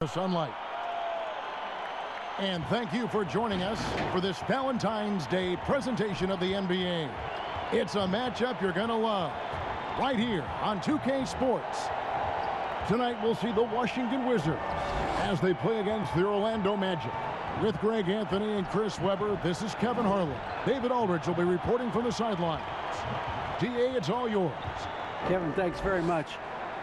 sunlight. And thank you for joining us for this Valentine's Day presentation of the NBA. It's a matchup you're going to love right here on 2K Sports. Tonight we'll see the Washington Wizards as they play against the Orlando Magic. With Greg Anthony and Chris Webber, this is Kevin Harlan. David Aldridge will be reporting from the sidelines. DA, it's all yours. Kevin, thanks very much.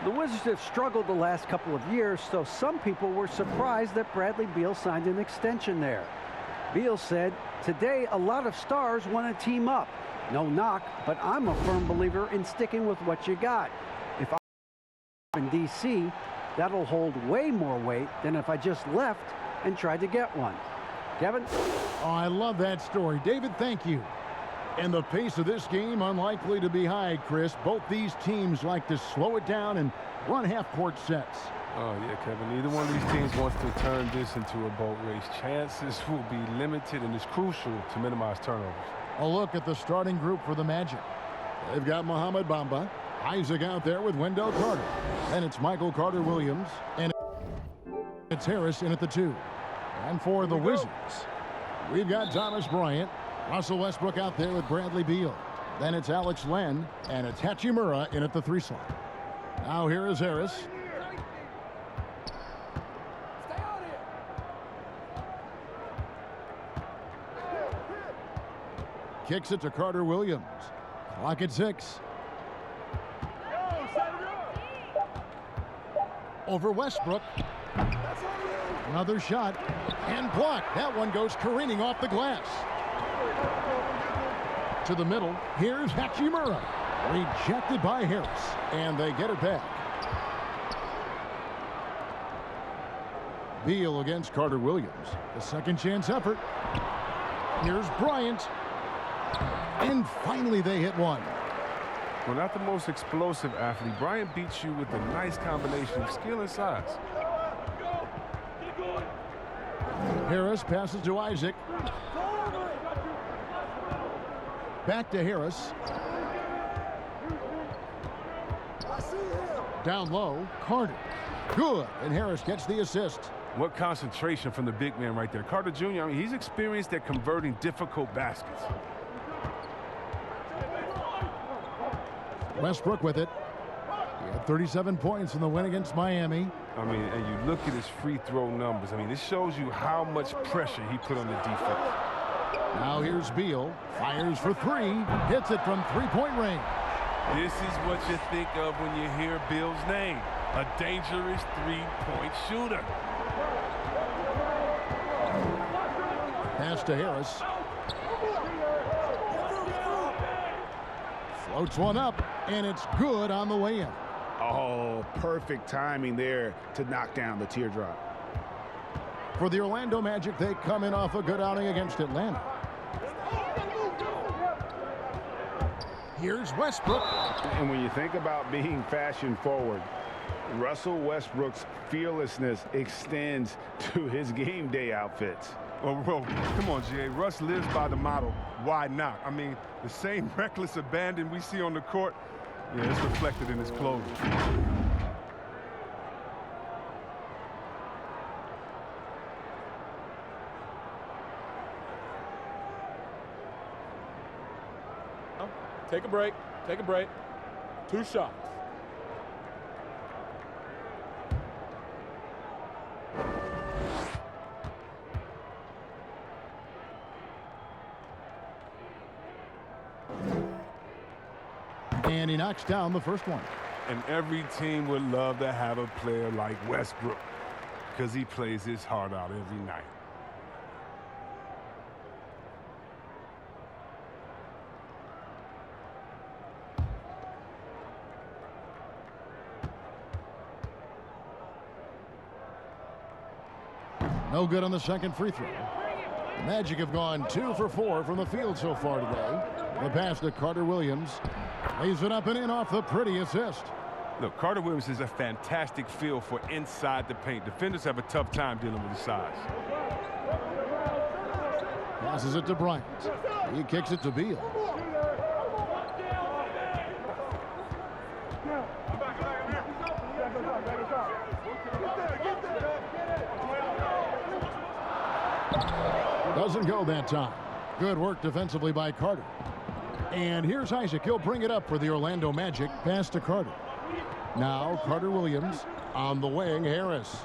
The Wizards have struggled the last couple of years, so some people were surprised that Bradley Beal signed an extension there. Beal said, "Today, a lot of stars want to team up. No knock, but I'm a firm believer in sticking with what you got. If I'm in D.C., that'll hold way more weight than if I just left and tried to get one." Kevin? Oh, I love that story. David, thank you. And the pace of this game unlikely to be high, Chris. Both these teams like to slow it down and run half-court sets. Oh, yeah, Kevin. Neither one of these teams wants to turn this into a boat race. Chances will be limited, and it's crucial to minimize turnovers. A look at the starting group for the Magic. They've got Mohamed Bamba, Isaac out there with Wendell Carter. And it's Michael Carter-Williams, and it's Harris in at the 2. And for the Wizards, we've got Thomas Bryant, Russell Westbrook out there with Bradley Beal. Then it's Alex Len, and it's Hachimura in at the 3 slot. Now here is Harris. Kicks it to Carter-Williams. Clock at 6. Over Westbrook. Another shot. And blocked. That one goes careening off the glass. To the middle. Here's Hachimura. Rejected by Harris. And they get it back. Beal against Carter-Williams. The second chance effort. Here's Bryant. And finally they hit one. Well, not the most explosive athlete. Bryant beats you with a nice combination of skill and size. Harris passes to Isaac. Back to Harris. Down low, Carter. Good, and Harris gets the assist. What concentration from the big man right there. Carter Jr., I mean, he's experienced at converting difficult baskets. Westbrook with it. He had 37 points in the win against Miami. I mean, and you look at his free throw numbers. I mean, this shows you how much pressure he put on the defense. Now here's Beal. Fires for 3. Hits it from 3-point range. This is what you think of when you hear Beal's name. A dangerous 3-point shooter. Pass to Harris. Floats one up, and it's good on the way in. Oh, perfect timing there to knock down the teardrop. For the Orlando Magic, they come in off a good outing against Atlanta. Here's Westbrook. And when you think about being fashion forward, Russell Westbrook's fearlessness extends to his game day outfits. Oh, bro, come on, G.A. Russ lives by the motto, why not? I mean, the same reckless abandon we see on the court, yeah, it's reflected in his clothing. Take a break. Take a break. 2 shots. And he knocks down the first one. And every team would love to have a player like Westbrook because he plays his heart out every night. No good on the second free throw. The Magic have gone 2 for 4 from the field so far today. The pass to Carter-Williams. Lays it up and in off the pretty assist. Look, Carter-Williams is a fantastic feel for inside the paint. Defenders have a tough time dealing with his size. Passes it to Bryant. He kicks it to Beal. Doesn't go that time. Good work defensively by Carter. And here's Isaac. He'll bring it up for the Orlando Magic. Pass to Carter. Now Carter Williams on the wing. Harris.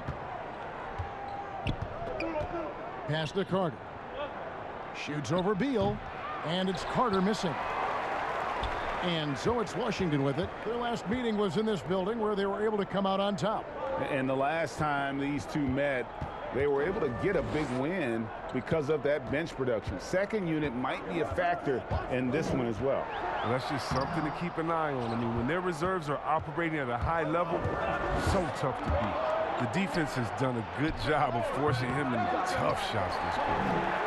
Pass to Carter. Shoots over Beal. And it's Carter missing. And so it's Washington with it. Their last meeting was in this building where they were able to come out on top. And the last time these two met, they were able to get a big win because of that bench production. Second unit might be a factor in this one as well. Well, that's just something to keep an eye on. I mean, when their reserves are operating at a high level, so tough to beat. The defense has done a good job of forcing him into tough shots this quarter.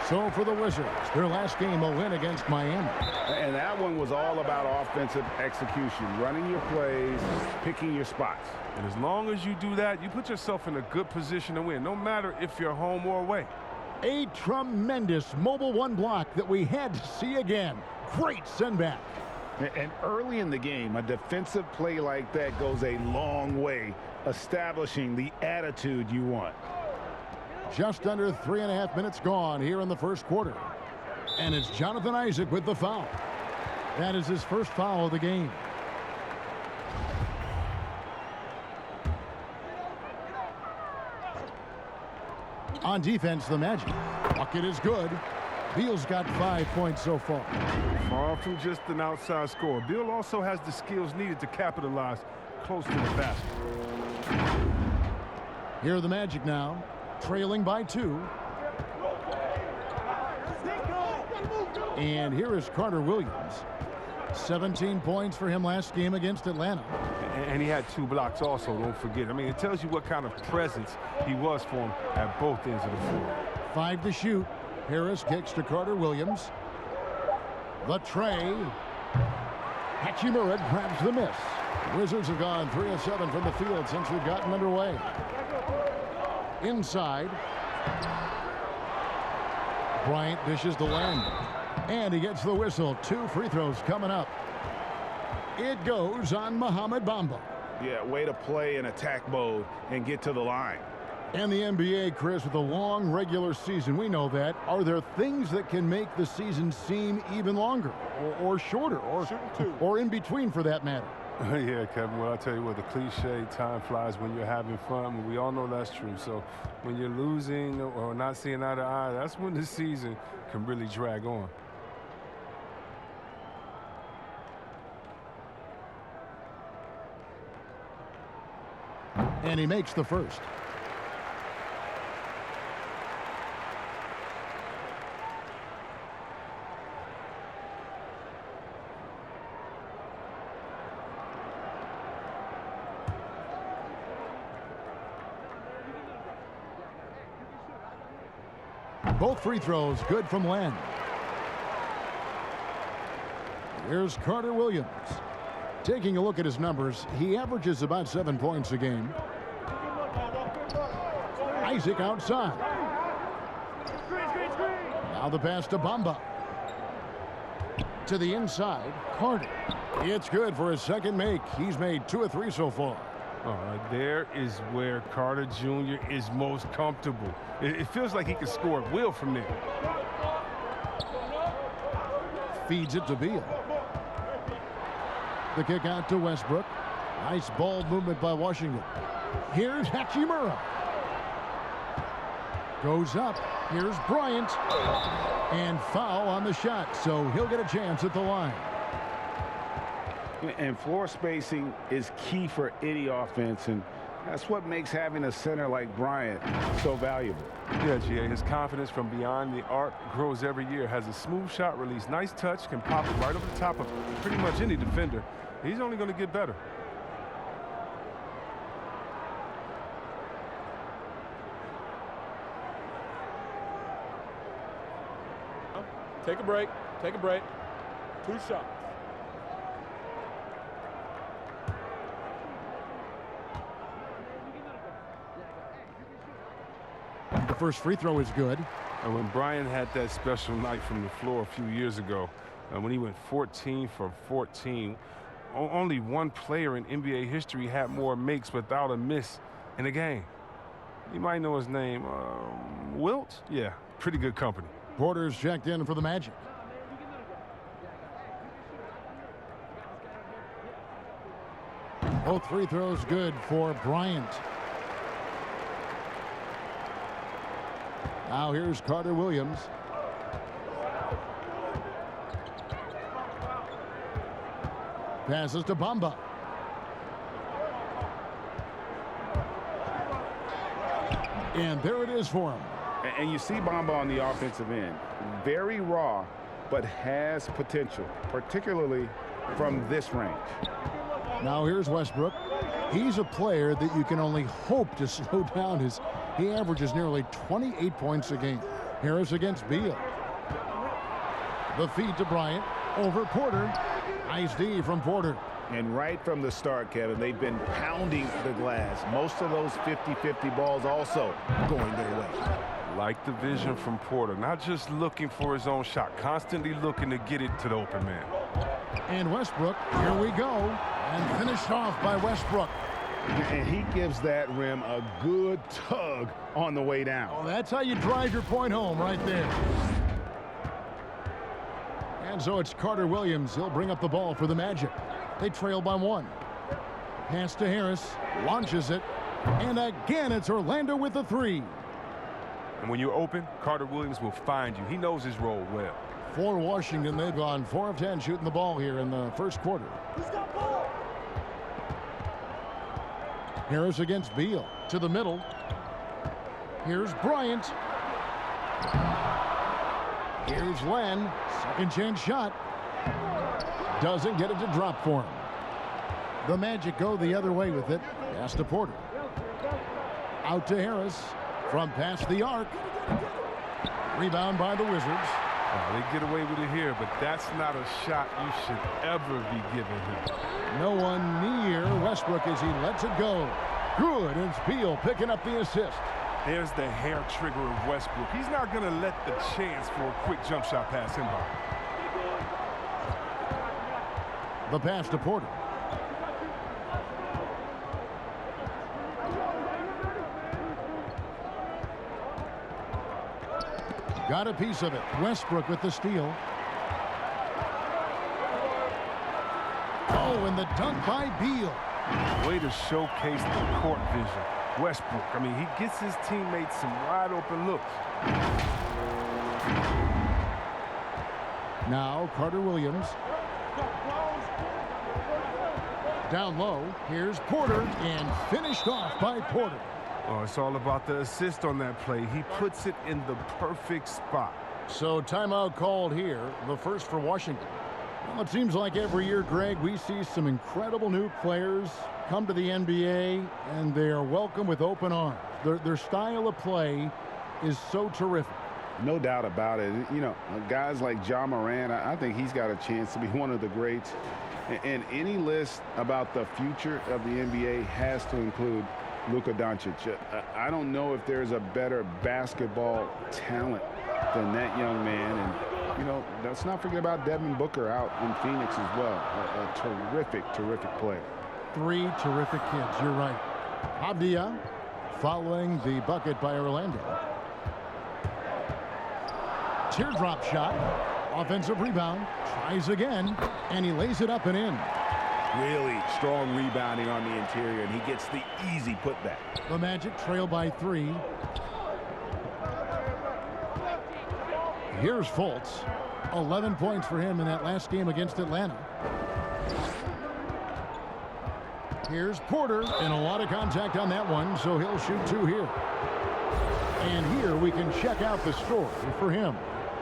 So for the Wizards, their last game a win against Miami. And that one was all about offensive execution, running your plays, picking your spots. And as long as you do that, you put yourself in a good position to win, no matter if you're home or away. A tremendous mobile one block that we had to see again. Great send back. And early in the game, a defensive play like that goes a long way, establishing the attitude you want. Just under 3.5 minutes gone here in the first quarter. And it's Jonathan Isaac with the foul. That is his first foul of the game. On defense, the Magic. Bucket is good. Beal's got 5 points so far. Far from just an outside scorer, Beal also has the skills needed to capitalize close to the basket. Here are the Magic now, trailing by 2. And here is Carter Williams. 17 points for him last game against Atlanta. And he had 2 blocks also, don't forget. I mean, it tells you what kind of presence he was for him at both ends of the floor. 5 to shoot. Harris kicks to Carter Williams. The tray. Hachimura grabs the miss. Wizards have gone 3 of 7 from the field since we've gotten underway. Inside. Bryant dishes the lane. And he gets the whistle. 2 free throws coming up. It goes on Mohamed Bamba. Yeah, way to play in attack mode and get to the line. And the NBA, Chris, with a long regular season, we know that. Are there things that can make the season seem even longer or shorter or in between for that matter? Yeah, Kevin, well, I'll tell you what, the cliche, time flies when you're having fun. We all know that's true. So when you're losing or not seeing eye to eye, that's when the season can really drag on. And he makes the first. Both free throws good from Len. Here's Carter Williams. Taking a look at his numbers, he averages about 7 points a game. Isaac outside. Now the pass to Bamba. To the inside, Carter. It's good for his second make. He's made 2 of 3 so far. All right, there is where Carter Jr. is most comfortable. It feels like he can score at will from there. Feeds it to Beal. The kick out to Westbrook. Nice ball movement by Washington. Here's Hachimura. Goes up. Here's Bryant. And foul on the shot, so he'll get a chance at the line. And floor spacing is key for any offense, and that's what makes having a center like Bryant so valuable. Yeah, GA, his confidence from beyond the arc grows every year. Has a smooth shot release, nice touch, can pop it right over the top of pretty much any defender. He's only going to get better. Take a break. Take a break. 2 shots. The first free throw is good. And when Brian had that special night from the floor a few years ago, when he went 14 for 14, only one player in NBA history had more makes without a miss in a game. You might know his name. Wilt? Yeah, pretty good company. Porter's checked in for the Magic. Both free throws good for Bryant. Now here's Carter Williams. Passes to Bamba. And there it is for him. And you see Bamba on the offensive end. Very raw, but has potential, particularly from this range. Now here's Westbrook. He's a player that you can only hope to slow down. He averages nearly 28 points a game. Harris against Beal. The feed to Bryant. Over Porter. Nice D from Porter. And right from the start, Kevin, they've been pounding the glass. Most of those 50-50 balls also going their way. Like the vision from Porter. Not just looking for his own shot. Constantly looking to get it to the open man. And Westbrook, here we go. And finished off by Westbrook. And he gives that rim a good tug on the way down. Oh, that's how you drive your point home right there. And so it's Carter Williams. He'll bring up the ball for the Magic. They trail by 1. Pass to Harris. Launches it. And again, it's Orlando with the 3. And when you're open, Carter Williams will find you. He knows his role well. For Washington, they've gone 4 of 10 shooting the ball here in the first quarter. Harris against Beal. To the middle. Here's Bryant. Here's Len. Second chance shot. Doesn't get it to drop for him. The Magic go the other way with it. Pass to Porter. Out to Harris. From past the arc. Rebound by the Wizards. They get away with it here, but that's not a shot you should ever be giving him. No one near Westbrook as he lets it go. Good. It's Beal picking up the assist. There's the hair trigger of Westbrook. He's not going to let the chance for a quick jump shot pass him by. The pass to Porter. Got a piece of it. Westbrook with the steal. Oh, and the dunk by Beal. Way to showcase the court vision. Westbrook, I mean, he gets his teammates some wide open looks. Now Carter Williams. Down low. Here's Porter, and finished off by Porter. Oh, it's all about the assist on that play. He puts it in the perfect spot. So timeout called here, the first for Washington. Well, it seems like every year, Greg, we see some incredible new players come to the NBA, and they are welcome with open arms. Their style of play is so terrific. No doubt about it. You know, guys like Ja Morant, I think he's got a chance to be one of the greats. And any list about the future of the NBA has to include Luka Doncic. I don't know if there's a better basketball talent than that young man. And, you know, let's not forget about Devin Booker out in Phoenix as well. A terrific, terrific player. 3 terrific kids, you're right. Abdia following the bucket by Orlando. Teardrop shot. Offensive rebound. Tries again. And he lays it up and in. Really strong rebounding on the interior, and he gets the easy putback. The Magic trail by 3. Here's Fultz. 11 points for him in that last game against Atlanta. Here's Porter, and a lot of contact on that one, so he'll shoot 2 here. And here we can check out the story for him.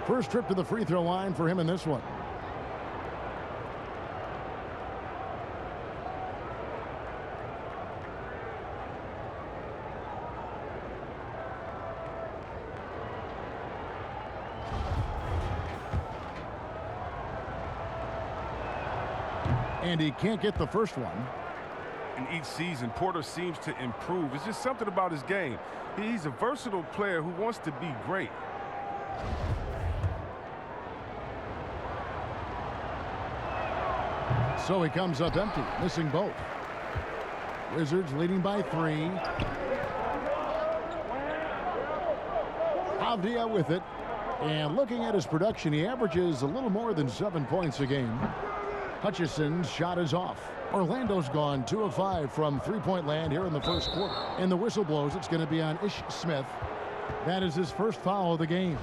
First trip to the free throw line for him in this one. And he can't get the first one. In each season, Porter seems to improve. It's just something about his game. He's a versatile player who wants to be great. So he comes up empty, missing both. Wizards leading by 3. Avdia with it. And looking at his production, he averages a little more than 7 points a game. Hutchison's shot is off. Orlando's gone 2 of 5 from three-point land here in the first quarter. And the whistle blows. It's going to be on Ish Smith. That is his first foul of the game.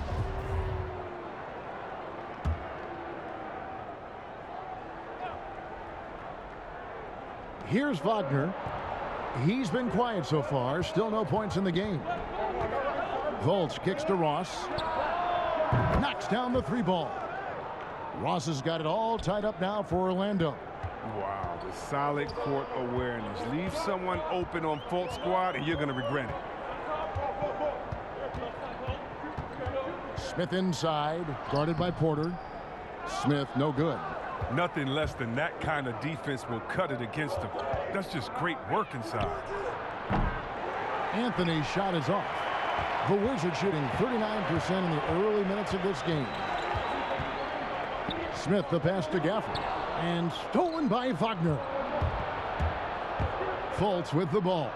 Here's Wagner. He's been quiet so far. Still no points in the game. Volts kicks to Ross. Knocks down the three ball. Ross has got it all tied up now for Orlando. Wow, the solid court awareness. Leave someone open on Fultz squad and you're going to regret it. Smith inside, guarded by Porter. Smith, no good. Nothing less than that kind of defense will cut it against them. That's just great work inside. Anthony's shot is off. The Wizards shooting 39% in the early minutes of this game. Smith the pass to Gafford. And stolen by Wagner. Fultz with the ball.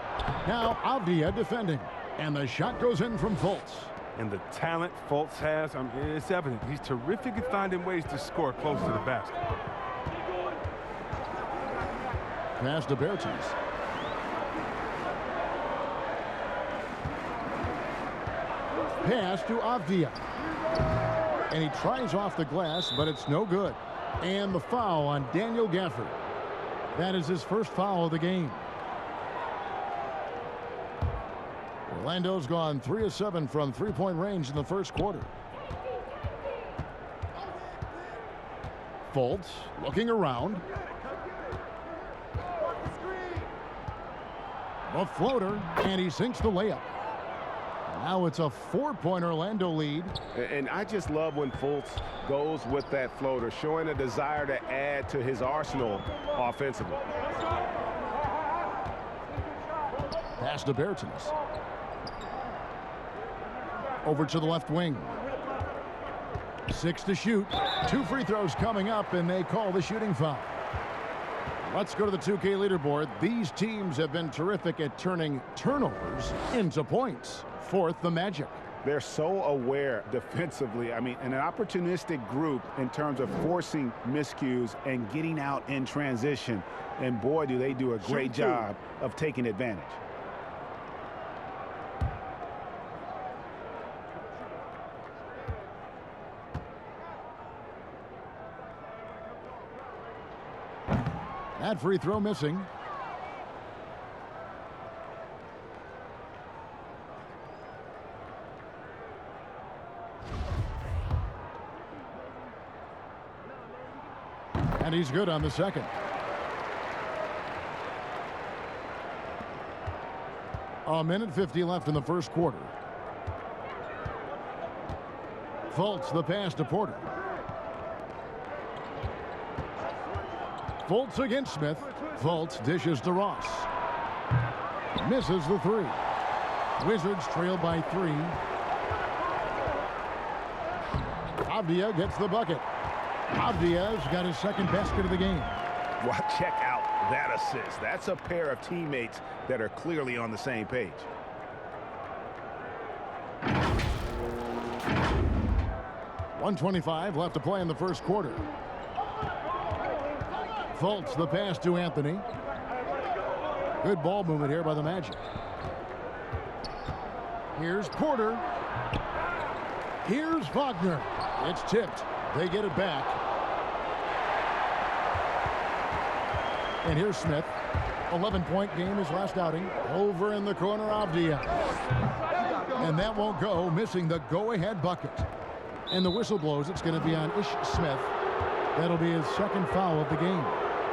Now Avdia defending. And the shot goes in from Fultz. And the talent Fultz has, it's evident. He's terrific at finding ways to score close to the basket. Pass to Bertens. Pass to Avdia. And he tries off the glass, but it's no good. And the foul on Daniel Gafford. That is his first foul of the game. Orlando's gone 3 of 7 from three-point range in the first quarter. Fultz looking around. A floater, and he sinks the layup. Now it's a 4-point Orlando lead. And I just love when Fultz goes with that floater, showing a desire to add to his arsenal offensively. Pass to Bertens. Over to the left wing. 6 to shoot. 2 free throws coming up, and they call the shooting foul. Let's go to the 2K leaderboard. These teams have been terrific at turning turnovers into points. Fourth, the Magic. They're so aware defensively. I mean, an opportunistic group in terms of forcing miscues and getting out in transition. And boy, do they do a great job of taking advantage. That free throw missing. And he's good on the second. A minute 50 left in the first quarter. Fultz the pass to Porter. Fultz against Smith. Fultz dishes to Ross. Misses the three. Wizards trail by 3. Avdia gets the bucket. Avdia's got his second basket of the game. Well, check out that assist. That's a pair of teammates that are clearly on the same page. .125 left to play in the first quarter. Fultz the pass to Anthony. Good ball movement here by the Magic. Here's Porter. Here's Wagner. It's tipped. They get it back. And here's Smith. 11-point game his last outing. Over in the corner, Avdia. And that won't go, missing the go-ahead bucket. And the whistle blows. It's going to be on Ish Smith. That'll be his second foul of the game.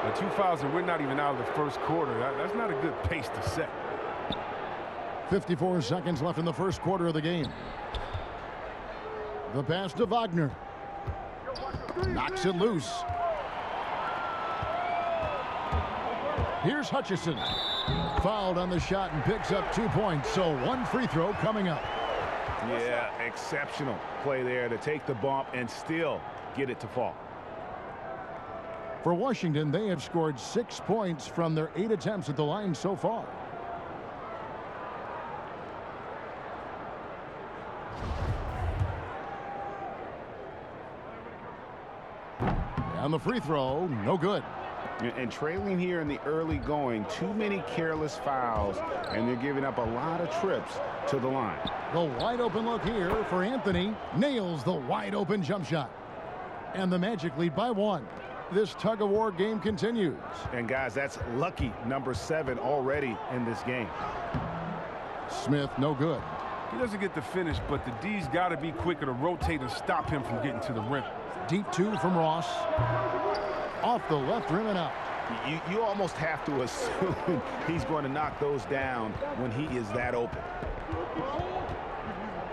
The 2 fouls, and we're not even out of the first quarter. That's not a good pace to set. 54 seconds left in the first quarter of the game. The pass to Wagner. Knocks it loose. Here's Hutchison. Fouled on the shot and picks up 2 points. So 1 free throw coming up. Yeah, exceptional play there to take the bump and still get it to fall. For Washington, they have scored 6 points from their 8 attempts at the line so far. And the free throw, no good. And trailing here in the early going, too many careless fouls, and they're giving up a lot of trips to the line. The wide open look here for Anthony. Nails the wide open jump shot. And the Magic lead by 1. This tug-of-war game continues. And guys, that's lucky number 7 already in this game. Smith, no good. He doesn't get the finish, but the D's got to be quicker to rotate and stop him from getting to the rim. Deep 2 from Ross. Off the left rim and out. You almost have to assume he's going to knock those down when he is that open.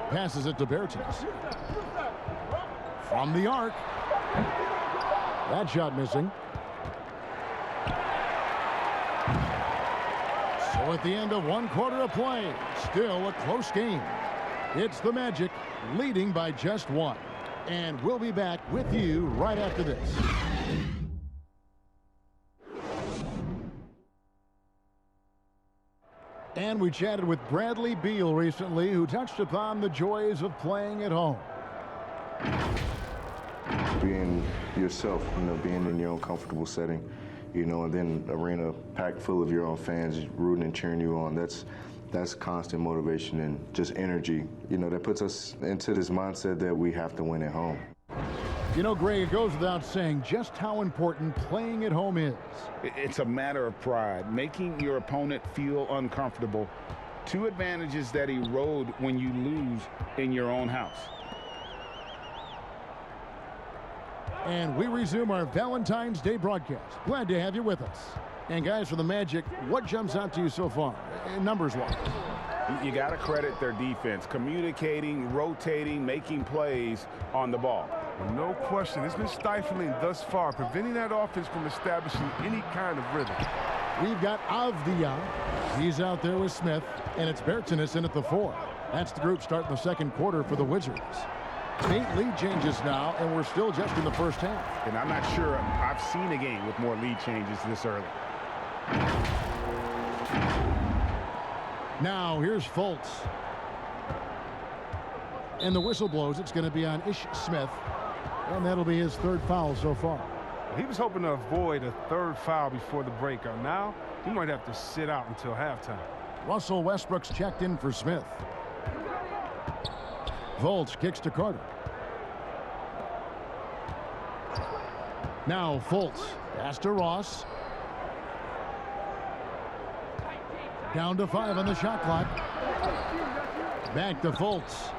Passes it to Bertens. From the arc. That shot missing. So at the end of 1 quarter of play, still a close game. It's the Magic leading by just 1. And we'll be back with you right after this. And we chatted with Bradley Beal recently, who touched upon the joys of playing at home. Being yourself, being in your own comfortable setting, and then arena packed full of your own fans rooting and cheering you on. That's constant motivation and just energy, that puts us into this mindset that we have to win at home. Greg, it goes without saying just how important playing at home is. It's a matter of pride, making your opponent feel uncomfortable. 2 advantages that erode when you lose in your own house. And we resume our Valentine's Day broadcast. Glad to have you with us. And guys, for the Magic, what jumps out to you so far, numbers-wise? You got to credit their defense, communicating, rotating, making plays on the ball. No question, it's been stifling thus far, preventing that offense from establishing any kind of rhythm. We've got Avdia. He's out there with Smith, and it's Bertens in at the 4. That's the group starting the second quarter for the Wizards. 8 lead changes now, and we're still just in the first half. And I'm not sure I've seen a game with more lead changes this early. Now here's Fultz. And the whistle blows. It's going to be on Ish Smith. And that'll be his 3rd foul so far. He was hoping to avoid a 3rd foul before the breakout. Now he might have to sit out until halftime. Russell Westbrook's checked in for Smith. Fultz kicks to Carter. Now Fultz. Pass to Ross. Down to 5 on the shot clock. Back to Fultz.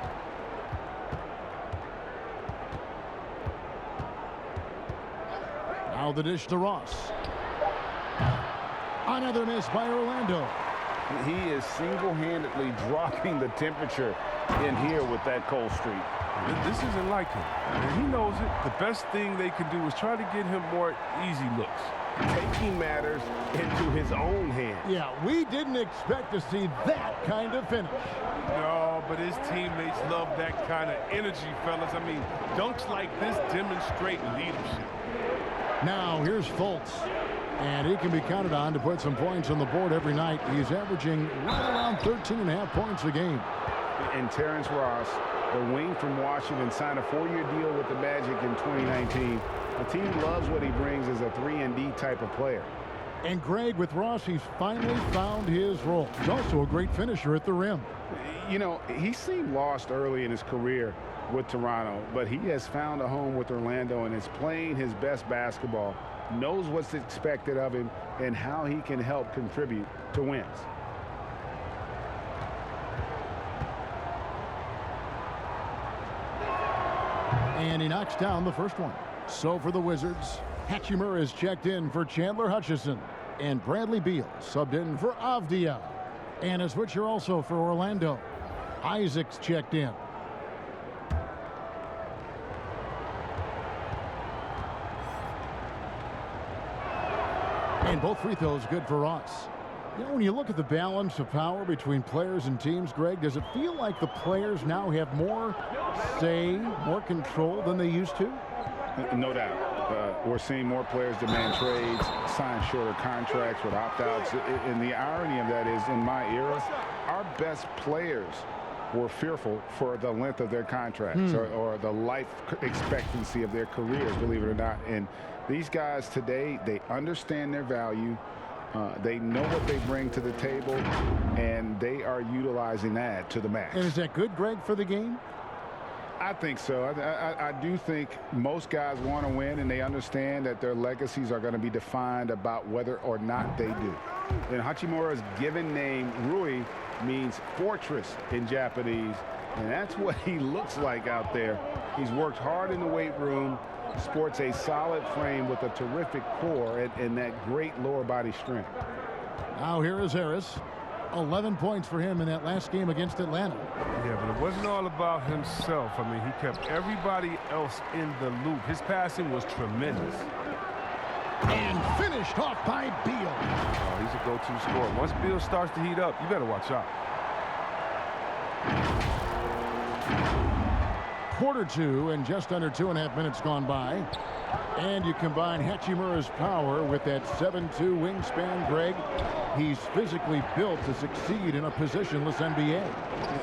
Now the dish to Ross. Another miss by Orlando. He is single-handedly dropping the temperature in here with that cold streak. This isn't like him, and he knows it. The best thing they can do is try to get him more easy looks. Taking matters into his own hands. Yeah, we didn't expect to see that kind of finish. No, but his teammates love that kind of energy, fellas. I mean, dunks like this demonstrate leadership. Now here's Fultz. And he can be counted on to put some points on the board every night. He's averaging right around 13.5 points a game. And Terrence Ross, the wing from Washington, signed a 4-year deal with the Magic in 2019. The team loves what he brings as a 3-and-D type of player. And Greg, with Ross, he's finally found his role. He's also a great finisher at the rim. He seemed lost early in his career with Toronto, but he has found a home with Orlando and is playing his best basketball, knows what's expected of him, and how he can help contribute to wins. And he knocks down the first one. So for the Wizards, Hachimura is checked in for Chandler Hutchison. And Bradley Beal subbed in for Avdia. And a switcher also for Orlando. Isaac's checked in. And both free throws good for Ross. When you look at the balance of power between players and teams, Greg, does it feel like the players now have more say, more control than they used to? No doubt. We're seeing more players demand trades, sign shorter contracts with opt-outs. And the irony of that is, in my era, our best players were fearful for the length of their contracts or the life expectancy of their careers, believe it or not. And these guys today, they understand their value. They know what they bring to the table, and they are utilizing that to the max. And is that good, Greg, for the game? I think so. I do think most guys want to win, and they understand that their legacies are going to be defined about whether or not they do. And Hachimura's given name, Rui, means fortress in Japanese, and that's what he looks like out there. He's worked hard in the weight room, sports a solid frame with a terrific core and that great lower body strength. Now here is Harris. 11 points for him in that last game against Atlanta. Yeah, but it wasn't all about himself. I mean, he kept everybody else in the loop. His passing was tremendous. And finished off by Beal. Oh, he's a go-to scorer. Once Beal starts to heat up, you better watch out. Quarter two, and just under 2.5 minutes gone by. And you combine Hachimura's power with that 7'2" wingspan, Greg. He's physically built to succeed in a positionless NBA.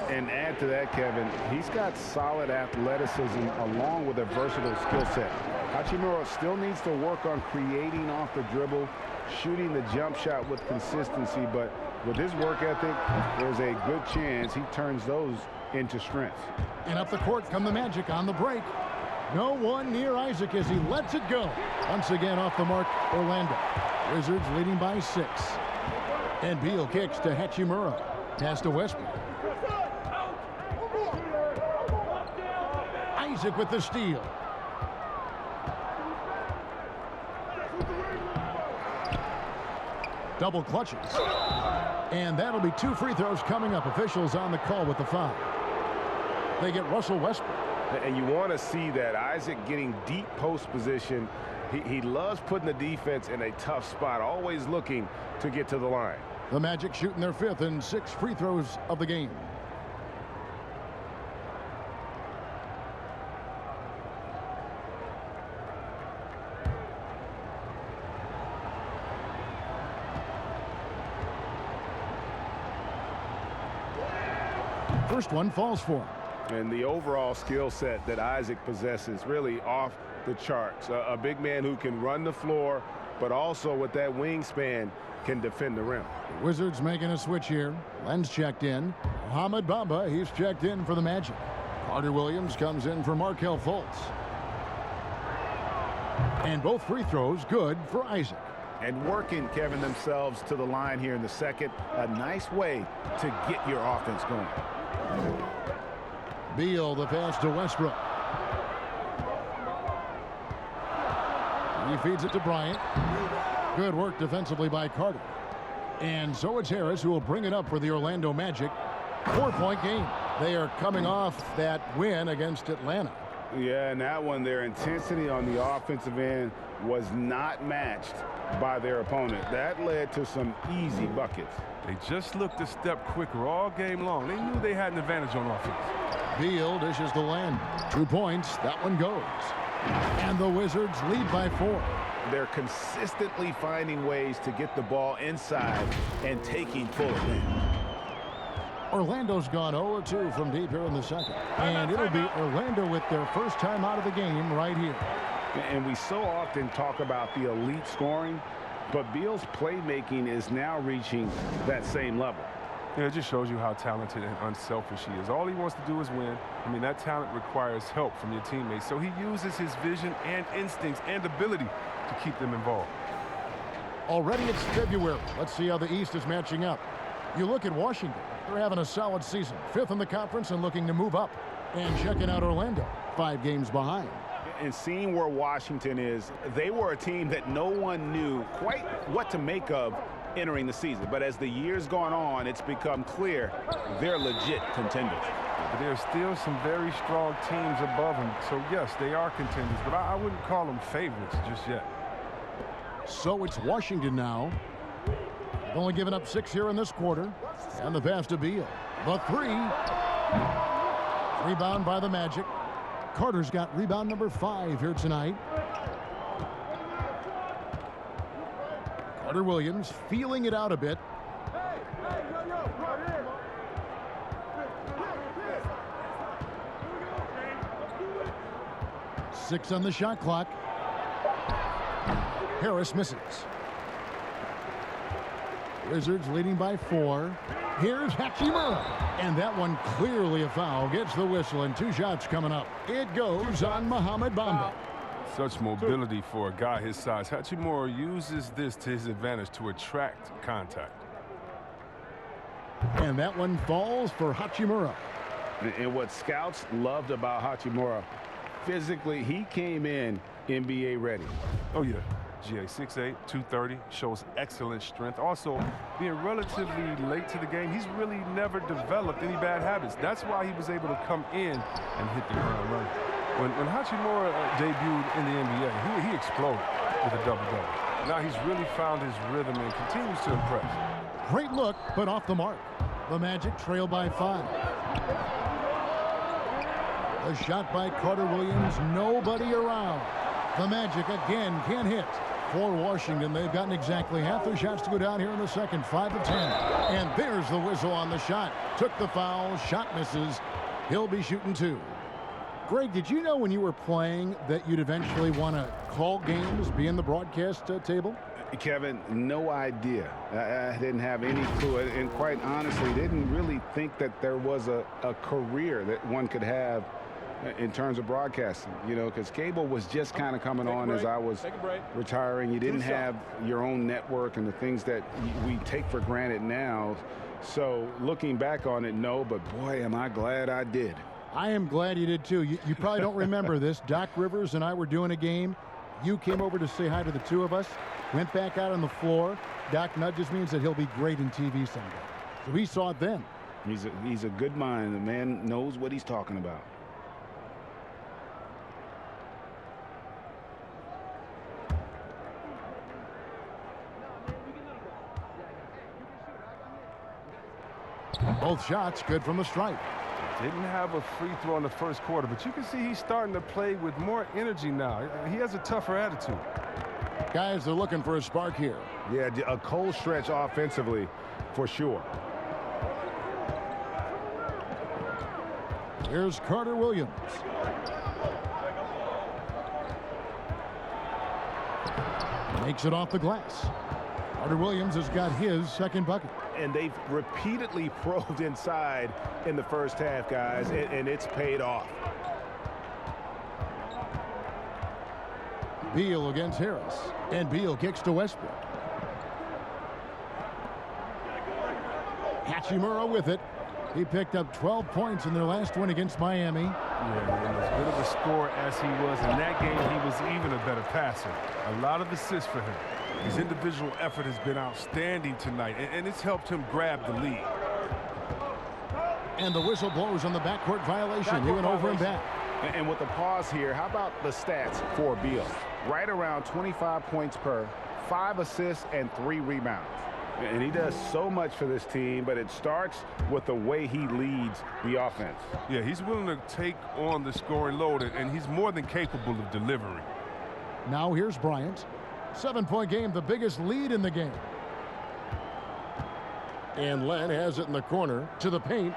And add to that, Kevin, he's got solid athleticism along with a versatile skill set. Hachimura still needs to work on creating off the dribble, shooting the jump shot with consistency, but with his work ethic, there's a good chance he turns those into strengths. And up the court come the Magic on the break. No one near Isaac as he lets it go. Once again off the mark, Orlando. Wizards leading by 6. And Beal kicks to Hachimura. Pass to Westbrook. Isaac with the steal. Double clutches. And that'll be 2 free throws coming up. Officials on the call with the foul. They get Russell Westbrook. And you want to see that. Isaac getting deep post position. He loves putting the defense in a tough spot, always looking to get to the line. The Magic shooting their 5th and 6 free throws of the game. First one falls for him. And the overall skill set that Isaac possesses really off the charts. A big man who can run the floor, but also with that wingspan can defend the rim. The Wizards making a switch here. Len's checked in. Mohamed Bamba, he's checked in for the Magic. Carter Williams comes in for Markelle Fultz. And both free throws good for Isaac. And working, Kevin, themselves to the line here in the second. A nice way to get your offense going. Beal, the pass to Westbrook. He feeds it to Bryant. Good work defensively by Carter. And so it's Harris who will bring it up for the Orlando Magic. 4-point game. They are coming off that win against Atlanta. Yeah, and that one, their intensity on the offensive end was not matched by their opponent. That led to some easy buckets. They just looked a step quicker all game long. They knew they had an advantage on offense. Beal dishes to Len. 2 points. That one goes. And the Wizards lead by 4. They're consistently finding ways to get the ball inside and taking full advantage. Orlando's gone 0-2 from deep here in the second. And it'll be Orlando with their first time out of the game right here. And we so often talk about the elite scoring, but Beal's playmaking is now reaching that same level. Yeah, it just shows you how talented and unselfish he is. All he wants to do is win. I mean, that talent requires help from your teammates. So he uses his vision and instincts and ability to keep them involved. Already it's February. Let's see how the East is matching up. You look at Washington. They're having a solid season. 5th in the conference and looking to move up. And checking out Orlando. 5 games behind. And seeing where Washington is, they were a team that no one knew quite what to make of entering the season. But as the years gone on, it's become clear they're legit contenders. But there's still some very strong teams above them. So, yes, they are contenders, but I wouldn't call them favorites just yet. So it's Washington now. They've only given up 6 here in this quarter. And the pass to Beal. The 3. Rebound by the Magic. Carter's got rebound number 5 here tonight. Carter Williams feeling it out a bit. 6 on the shot clock. Harris misses. Wizards leading by 4. Here's Hachimura. And that one clearly a foul. Gets the whistle, and 2 shots coming up. It goes on Mohamed Bamba. Such mobility for a guy his size. Hachimura uses this to his advantage to attract contact. And that one falls for Hachimura. And what scouts loved about Hachimura, physically, he came in NBA ready. Oh, yeah. GA 6'8", 230, shows excellent strength. Also, being relatively late to the game, he's really never developed any bad habits. That's why he was able to come in and hit the ground running. When Hachimura debuted in the NBA, he exploded with a double-double. Now he's really found his rhythm and continues to impress. Great look, but off the mark. The Magic trail by 5. A shot by Carter Williams, nobody around. The Magic again can't hit. For Washington, they've gotten exactly half their shots to go down here in the second, 5 of 10. And there's the whistle on the shot. Took the foul, shot misses. He'll be shooting 2. Greg, did you know when you were playing that you'd eventually want to call games, be in the broadcast table? Kevin, no idea. I didn't have any clue, and quite honestly, didn't really think that there was a career that one could have in terms of broadcasting, you know, because cable was just kind of coming on as I was retiring. You didn't have your own network and the things that we take for granted now. So looking back on it, no, but boy, am I glad I did. I am glad you did too. You probably don't remember this. Doc Rivers and I were doing a game. You came over to say hi to the 2 of us, went back out on the floor. Doc nudges me and said he'll be great in TV someday. So he saw it then. He's a good mind. The man knows what he's talking about. Both shots good from the stripe. Didn't have a free throw in the first quarter, but you can see he's starting to play with more energy now. He has a tougher attitude. Guys, they're looking for a spark here. Yeah, a cold stretch offensively for sure. Here's Carter Williams. Makes it off the glass. Carter Williams has got his second bucket. And they've repeatedly probed inside in the first half, guys, and it's paid off. Beal against Harris. And Beal kicks to Westbrook. Hachimura with it. He picked up 12 points in their last win against Miami. Yeah, and as good of a scorer as he was in that game, he was even a better passer. A lot of assists for him. His individual effort has been outstanding tonight, and it's helped him grab the lead. And the whistle blows on the backcourt violation. He went over and back. And with the pause here, how about the stats for Beal? Right around 25 points per, 5 assists, and 3 rebounds. And he does so much for this team, but it starts with the way he leads the offense. Yeah, he's willing to take on the scoring load, and he's more than capable of delivering. Now here's Bryant. 7-point game, the biggest lead in the game. And Len has it in the corner to the paint.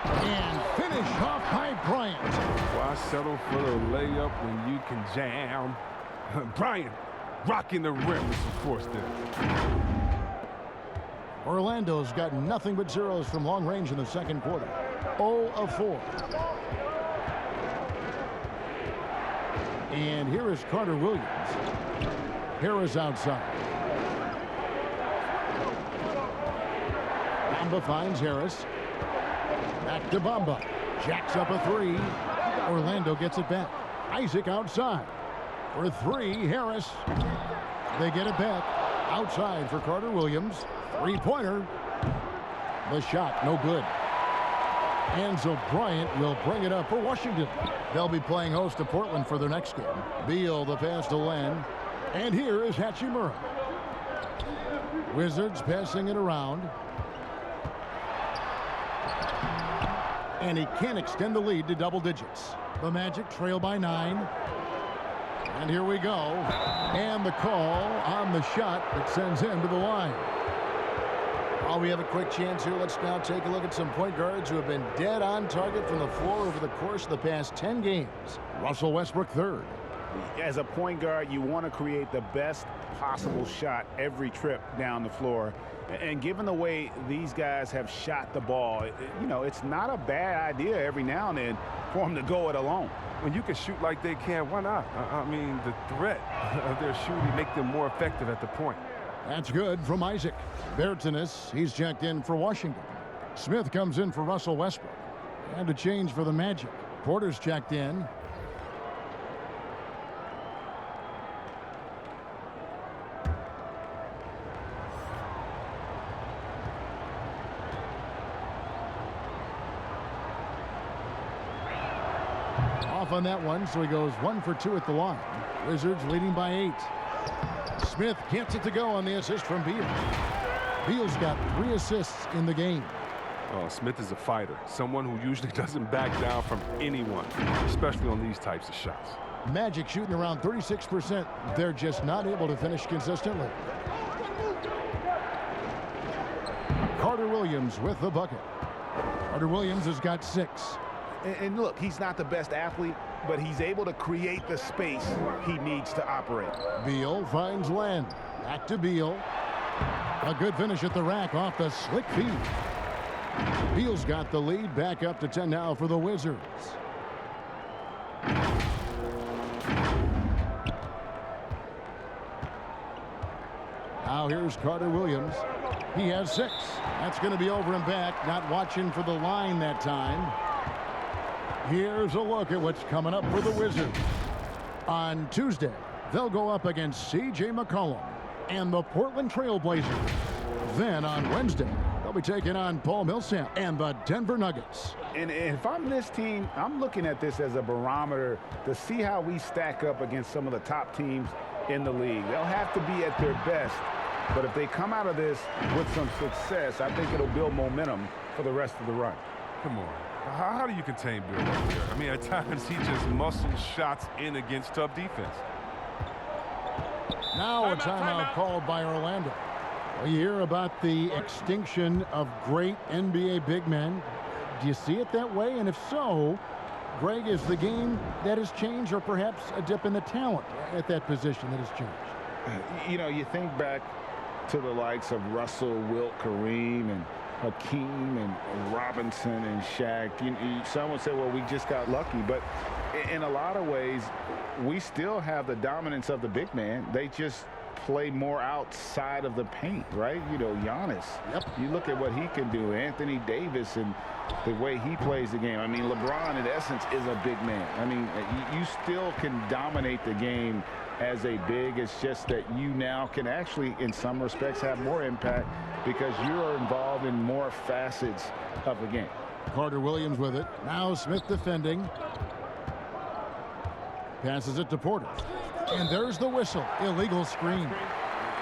And finish off by Bryant. Why settle for the layup when you can jam? Bryant rocking the rim with some force there. Orlando's got nothing but zeros from long range in the second quarter. 0 of 4. And here is Carter Williams. Harris outside. Bamba finds Harris. Back to Bamba. Jacks up a 3. Orlando gets it back. Isaac outside. For 3, Harris. They get it back. Outside for Carter Williams. 3-pointer. The shot, no good. And so Bryant will bring it up for Washington. They'll be playing host to Portland for their next game. Beal, the pass to Len. And here is Hachimura. Wizards passing it around. And he can't extend the lead to double digits. The Magic trail by 9. And here we go. And the call on the shot that sends him to the line. While we have a quick chance here, let's now take a look at some point guards who have been dead on target from the floor over the course of the past 10 games. Russell Westbrook, third. As a point guard, you want to create the best possible shot every trip down the floor. And given the way these guys have shot the ball, you know, it's not a bad idea every now and then for them to go it alone. When you can shoot like they can, why not? I mean, the threat of their shooting make them more effective at the point. That's good from Isaac. Bertanis, he's checked in for Washington. Smith comes in for Russell Westbrook. And a change for the Magic. Porter's checked in. Off on that one, so he goes 1 for 2 at the line. Wizards leading by 8. Smith gets it to go on the assist from Beal. Beal's got 3 assists in the game. Oh, Smith is a fighter, someone who usually doesn't back down from anyone, especially on these types of shots. Magic shooting around 36%. They're just not able to finish consistently. Carter Williams with the bucket. Carter Williams has got 6. And look, he's not the best athlete, but he's able to create the space he needs to operate. Beal finds Len. Back to Beal. A good finish at the rack off the slick feed. Beal's got the lead, back up to 10 now for the Wizards. Now here's Carter Williams. He has 6. That's going to be over and back. Not watching for the line that time. Here's a look at what's coming up for the Wizards. On Tuesday, they'll go up against C.J. McCollum and the Portland Trail Blazers. Then on Wednesday, they'll be taking on Paul Millsap and the Denver Nuggets. And if I'm this team, I'm looking at this as a barometer to see how we stack up against some of the top teams in the league. They'll have to be at their best, but if they come out of this with some success, I think it'll build momentum for the rest of the run. Come on. How do you contain Bill right there? I mean, at times he just muscles shots in against tough defense. Now a timeout called by Orlando. You hear about the extinction of great NBA big men. Do you see it that way? And if so, Greg, is the game that has changed, or perhaps a dip in the talent at that position that has changed? You know, you think back to the likes of Russell, Wilt, Kareem, and Hakeem and Robinson and Shaq. Some would say, well, we just got lucky. But in a lot of ways, we still have the dominance of the big man. They just play more outside of the paint, right? You know, Giannis. Yep. You look at what he can do. Anthony Davis and the way he plays the game. I mean, LeBron, in essence, is a big man. I mean, you still can dominate the game as a big. It's just that you now can actually, in some respects, have more impact because you're involved in more facets of the game. Carter Williams with it. Now Smith defending. Passes it to Porter. And there's the whistle. Illegal screen.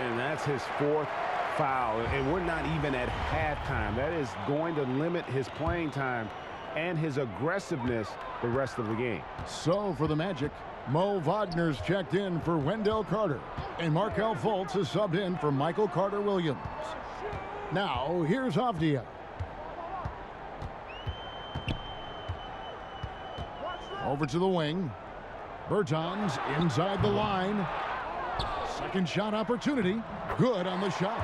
And that's his 4th foul. And we're not even at halftime. That is going to limit his playing time and his aggressiveness the rest of the game. So for the Magic, Mo Wagner's checked in for Wendell Carter. And Markelle Fultz is subbed in for Michael Carter Williams. Now, here's Avdia. Over to the wing. Bertans inside the line. Second shot opportunity. Good on the shot.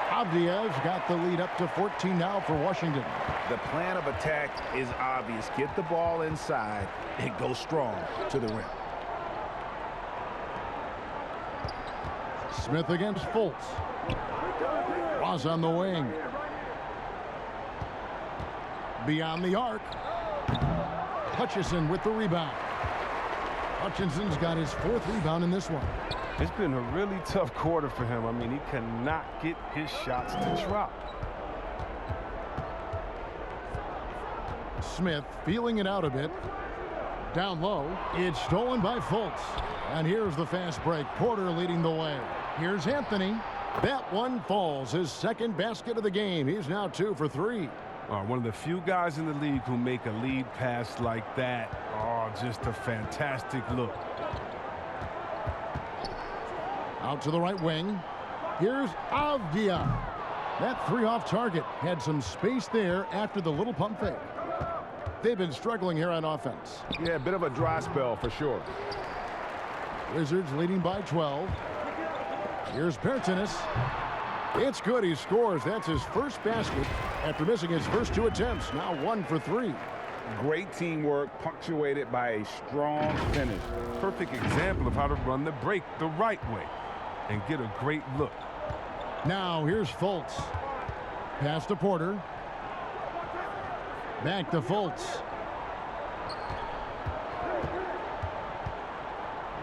Avdia's got the lead up to 14 now for Washington. The plan of attack is obvious. Get the ball inside and go strong to the rim. Smith against Fultz. Ross on the wing. Beyond the arc. Hutchison with the rebound. Hutchinson's got his 4th rebound in this one. It's been a really tough quarter for him. I mean, he cannot get his shots to drop. Smith feeling it out a bit. Down low. It's stolen by Fultz. And here's the fast break. Porter leading the way. Here's Anthony. That one falls. His 2nd basket of the game. He's now 2 for 3. One of the few guys in the league who make a lead pass like that. Oh, just a fantastic look. Out to the right wing. Here's Avdia. That three off target had some space there after the little pump fake. They've been struggling here on offense. Yeah, a bit of a dry spell for sure. Wizards leading by 12. Here's Pertinis. It's good. He scores. That's his first basket after missing his first 2 attempts. Now 1 for 3. Great teamwork punctuated by a strong finish. Perfect example of how to run the break the right way and get a great look. Now here's Fultz. Pass to Porter. Back to Fultz.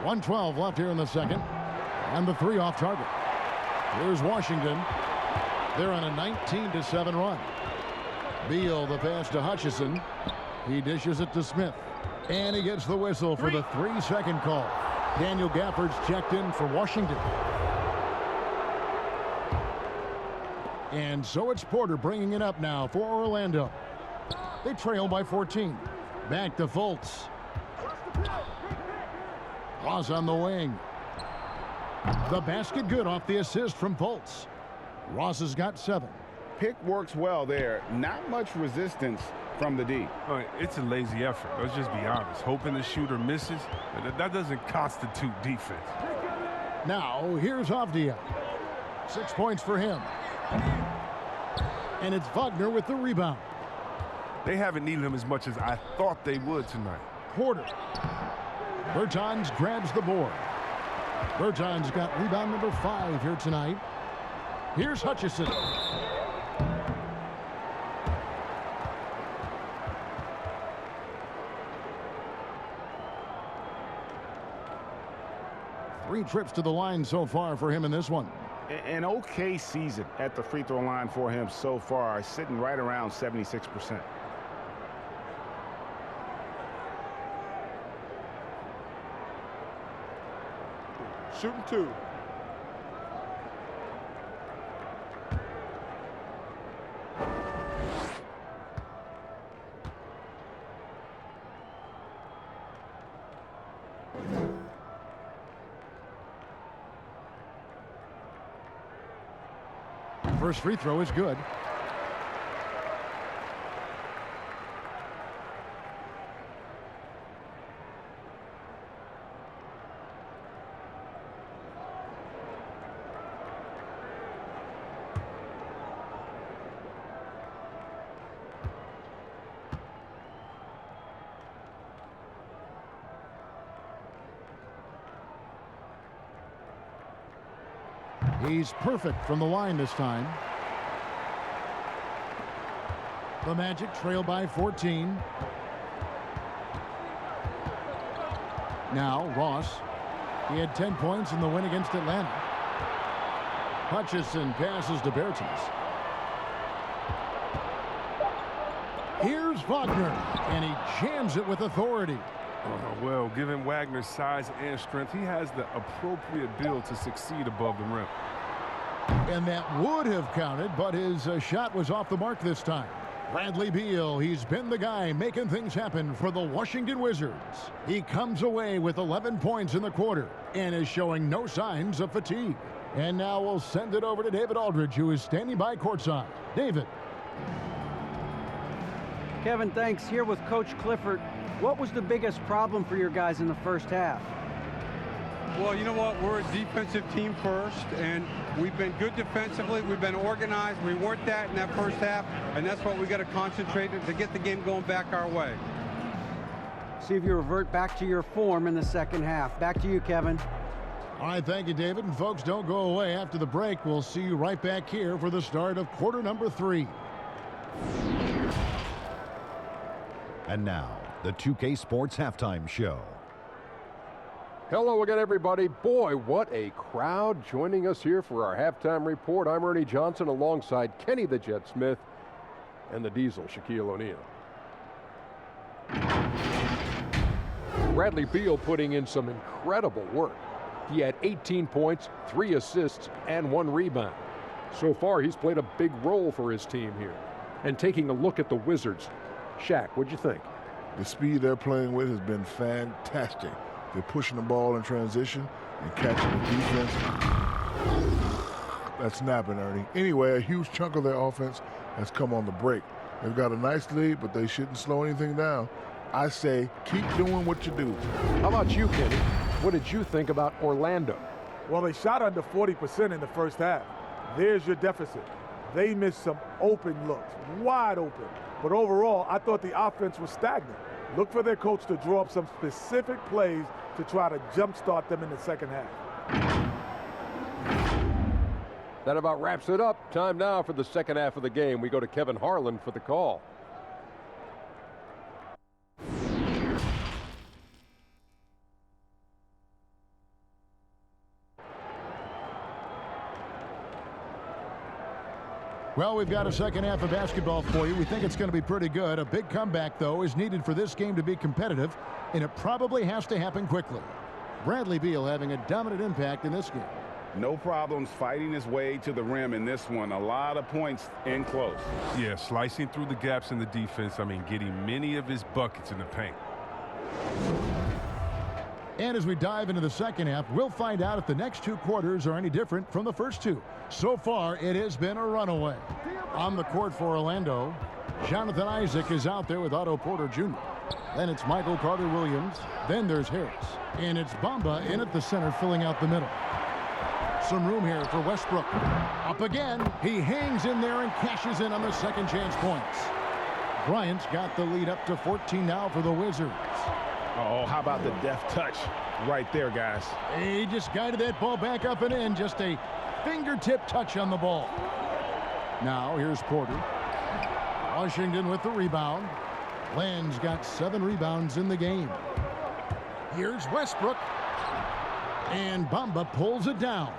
1:12 left here in the second. And the three off target. Here's Washington. They're on a 19-7 run. Beal the pass to Hutchison. He dishes it to Smith. And he gets the whistle for the 3-second call. Daniel Gafford's checked in for Washington. And so it's Porter bringing it up now for Orlando. They trail by 14. Back to Fultz. Ross on the wing. The basket good off the assist from Fultz. Ross has got 7. Pick works well there. Not much resistance from the D. It's a lazy effort. Let's just be honest. Hoping the shooter misses, that doesn't constitute defense. Now, here's Avdia. 6 points for him. And it's Wagner with the rebound. They haven't needed him as much as I thought they would tonight. Porter. Bertans grabs the board. Bertans got rebound number 5 here tonight. Here's Hutchison. Three trips to the line so far for him in this one. An okay season at the free throw line for him so far, sitting right around 76%. Shooting 2. First free throw is good. He's perfect from the line this time. The Magic trail by 14. Now Ross. He had 10 points in the win against Atlanta. Hutchison passes to Bertans. Here's Wagner, and he jams it with authority. Oh, well, given Wagner's size and strength, he has the appropriate build to succeed above the rim. And that would have counted, but his shot was off the mark this time. Bradley Beal, he's been the guy making things happen for the Washington Wizards. He comes away with 11 points in the quarter and is showing no signs of fatigue. And now we'll send it over to David Aldridge, who is standing by courtside. David. Kevin, thanks. Here with Coach Clifford. What was the biggest problem for your guys in the first half? Well, you know what? We're a defensive team first, and we've been good defensively. We've been organized. We weren't that in that first half, and that's what we got to concentrate to get the game going back our way. See if you revert back to your form in the second half. Back to you, Kevin. All right, thank you, David. And folks, don't go away. After the break, we'll see you right back here for the start of quarter number 3. And now, the 2K Sports Halftime Show. Hello again, everybody. Boy, what a crowd joining us here for our halftime report. I'm Ernie Johnson alongside Kenny the Jet Smith and the Diesel, Shaquille O'Neal. Bradley Beal putting in some incredible work. He had 18 points, 3 assists, and 1 rebound. So far, he's played a big role for his team here. And taking a look at the Wizards, Shaq, what'd you think? The speed they're playing with has been fantastic. They're pushing the ball in transition and catching the defense That's snapping, Ernie. Anyway, a huge chunk of their offense has come on the break. They've got a nice lead, but they shouldn't slow anything down. I say keep doing what you do. How about you, Kenny? What did you think about Orlando? Well, they shot under 40% in the first half. There's your deficit. They missed some open looks, wide open. But overall, I thought the offense was stagnant. Look for their coach to draw up some specific plays to try to jumpstart them in the second half. That about wraps it up. Time now for the second half of the game. We go to Kevin Harlan for the call. Well, we've got a second half of basketball for you. We think it's going to be pretty good. A big comeback, though, is needed for this game to be competitive, and it probably has to happen quickly. Bradley Beal having a dominant impact in this game. No problems fighting his way to the rim in this one. A lot of points in close. Yeah, slicing through the gaps in the defense. I mean, getting many of his buckets in the paint. And as we dive into the second half, we'll find out if the next two quarters are any different from the first two. So far, it has been a runaway. On the court for Orlando, Jonathan Isaac is out there with Otto Porter Jr. Then it's Michael Carter Williams. Then there's Harris. And it's Bamba in at the center, filling out the middle. Some room here for Westbrook. Up again. He hangs in there and cashes in on the second chance points. Bryant's got the lead up to 14 now for the Wizards. Oh, how about the deft touch right there, guys? He just guided that ball back up and in. Just a fingertip touch on the ball. Now here's Porter. Washington with the rebound. Land's got 7 rebounds in the game. Here's Westbrook. And Bamba pulls it down.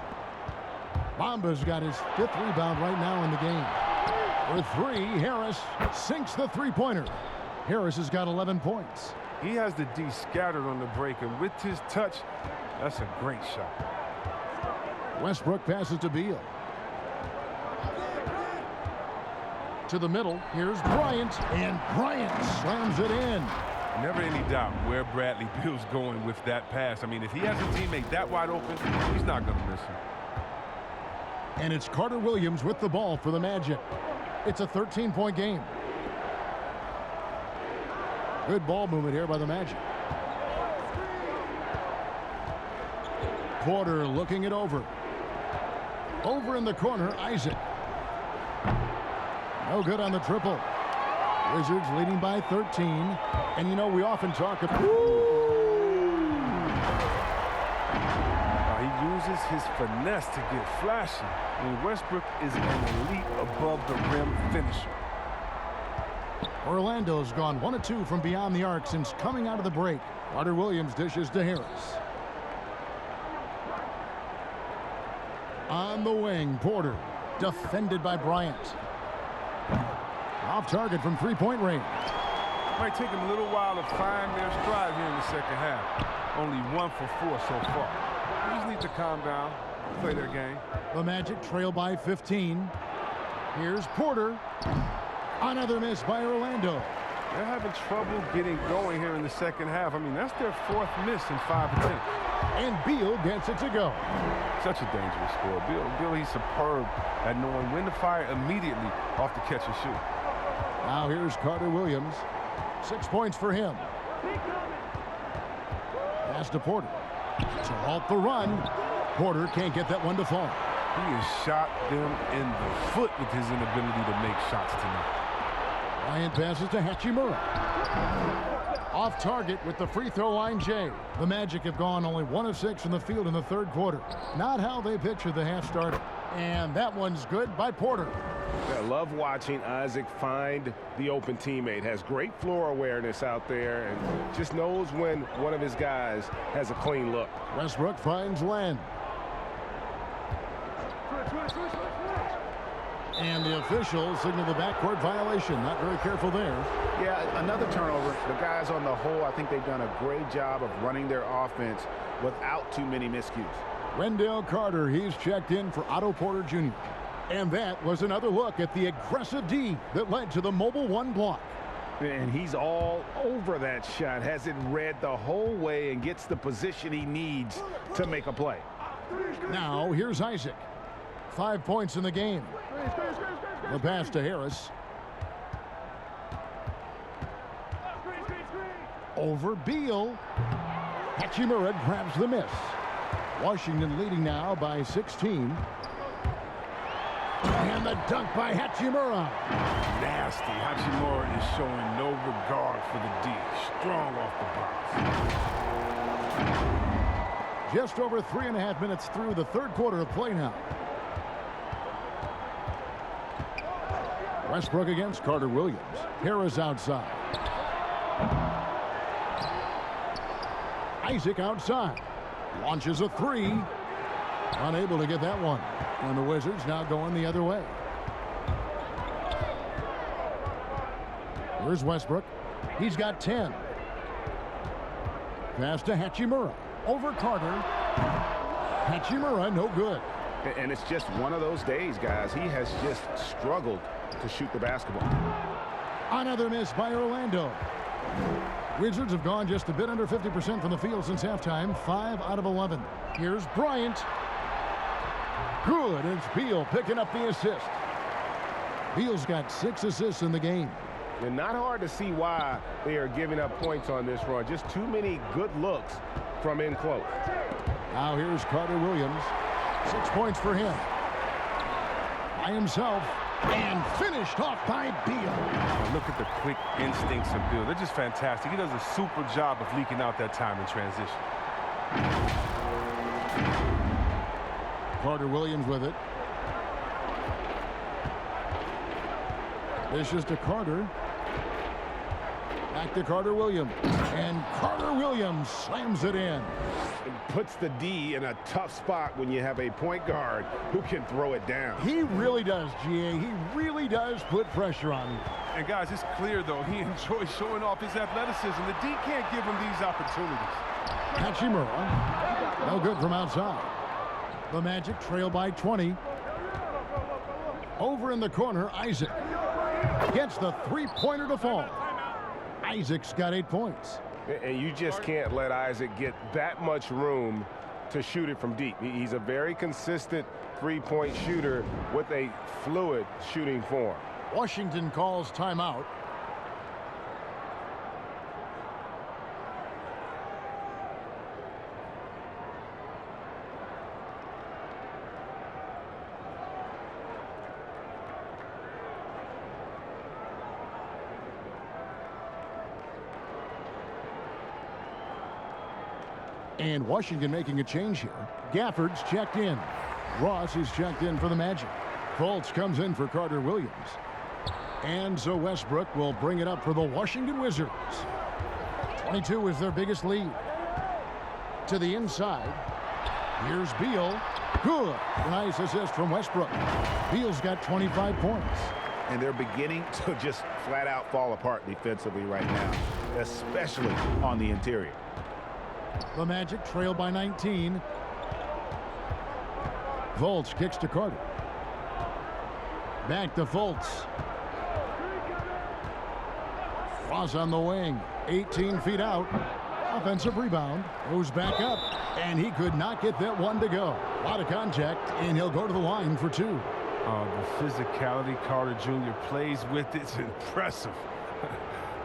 Bamba's got his 5th rebound right now in the game. For 3, Harris sinks the three-pointer. Harris has got 11 points. He has the D scattered on the break, and with his touch, that's a great shot. Westbrook passes to Beal. To the middle, here's Bryant, and Bryant slams it in. Never any doubt where Bradley Beal's going with that pass. I mean, if he has a teammate that wide open, he's not going to miss him. And it's Carter Williams with the ball for the Magic. It's a 13-point game. Good ball movement here by the Magic. Porter looking it over. Over in the corner, Isaac. No good on the triple. Wizards leading by 13. And you know, we often talk about... He uses his finesse to get flashy. I mean, Westbrook is an elite above the rim finisher. Orlando's gone 1 of 2 from beyond the arc since coming out of the break. Carter Williams dishes to Harris. On the wing, Porter. Defended by Bryant. Off target from three-point range. Might take them a little while to find their stride here in the second half. Only 1 for 4 so far. They just need to calm down, play their game. The Magic trail by 15. Here's Porter. Another miss by Orlando. They're having trouble getting going here in the second half. I mean, that's their 4th miss in 5 attempts. And Beal gets it to go. Such a dangerous score. Beal, he's superb at knowing when to fire immediately off the catch and shoot. Now here's Carter Williams. 6 points for him. Pass to Porter. To halt the run. Porter can't get that one to fall. He has shot them in the foot with his inability to make shots tonight. Bryant passes to Hachimura. Off target with the free throw line, Jay. The Magic have gone only 1 of 6 from the field in the third quarter. Not how they pictured the half started. And that one's good by Porter. I love watching Isaac find the open teammate. Has great floor awareness out there and just knows when one of his guys has a clean look. Westbrook finds Len. And the officials signal the backcourt violation. Not very careful there. Yeah, another turnover. The guys on the whole, I think they've done a great job of running their offense without too many miscues. Wendell Carter, he's checked in for Otto Porter Jr. And that was another look at the aggressive D that led to the mobile 1 block. And he's all over that shot. Has it read the whole way and gets the position he needs to make a play. Now here's Isaac. 5 points in the game. The pass to Harris. Over Beal. Hachimura grabs the miss. Washington leading now by 16. And the dunk by Hachimura. Nasty. Hachimura is showing no regard for the D. Strong off the box. Just over 3.5 minutes through the third quarter of play now. Westbrook against Carter Williams. Harris outside. Isaac outside. Launches a three. Unable to get that one. And the Wizards now going the other way. Here's Westbrook. He's got 10. Pass to Hachimura. Over Carter. Hachimura, no good. And it's just one of those days, guys. He has just struggled to shoot the basketball. Another miss by Orlando. Wizards have gone just a bit under 50% from the field since halftime. 5 out of 11. Here's Bryant. Good. It's Beal picking up the assist. Beal's got 6 assists in the game. And not hard to see why they are giving up points on this run. Just too many good looks from in close. Now here's Carter Williams. 6 points for him. By himself. And finished off by Beal. Oh, look at the quick instincts of Beal. They're just fantastic. He does a super job of leaking out that time in transition. Carter Williams with it. This is to Carter. Back to Carter Williams. And Carter Williams slams it in. It puts the D in a tough spot when you have a point guard who can throw it down. He really does, GA. He really does put pressure on you. And guys, it's clear, though, he enjoys showing off his athleticism. The D can't give him these opportunities. Hachimura. No good from outside. The Magic trail by 20. Over in the corner, Isaac gets the three-pointer to fall. Isaac's got 8 points. And you just can't let Isaac get that much room to shoot it from deep. He's a very consistent three-point shooter with a fluid shooting form. Washington calls timeout. And Washington making a change here. Gafford's checked in. Ross is checked in for the Magic. Fultz comes in for Carter Williams. And so Westbrook will bring it up for the Washington Wizards. 22 is their biggest lead. To the inside. Here's Beal. Good. Nice assist from Westbrook. Beal's got 25 points. And they're beginning to just flat out fall apart defensively right now, especially on the interior. The Magic trail by 19. Fultz kicks to Carter. Back to Fultz. Ross on the wing. 18 feet out. Offensive rebound. Goes back up. And he could not get that one to go. A lot of contact, and he'll go to the line for 2. The physicality Carter Jr. plays with, it's impressive.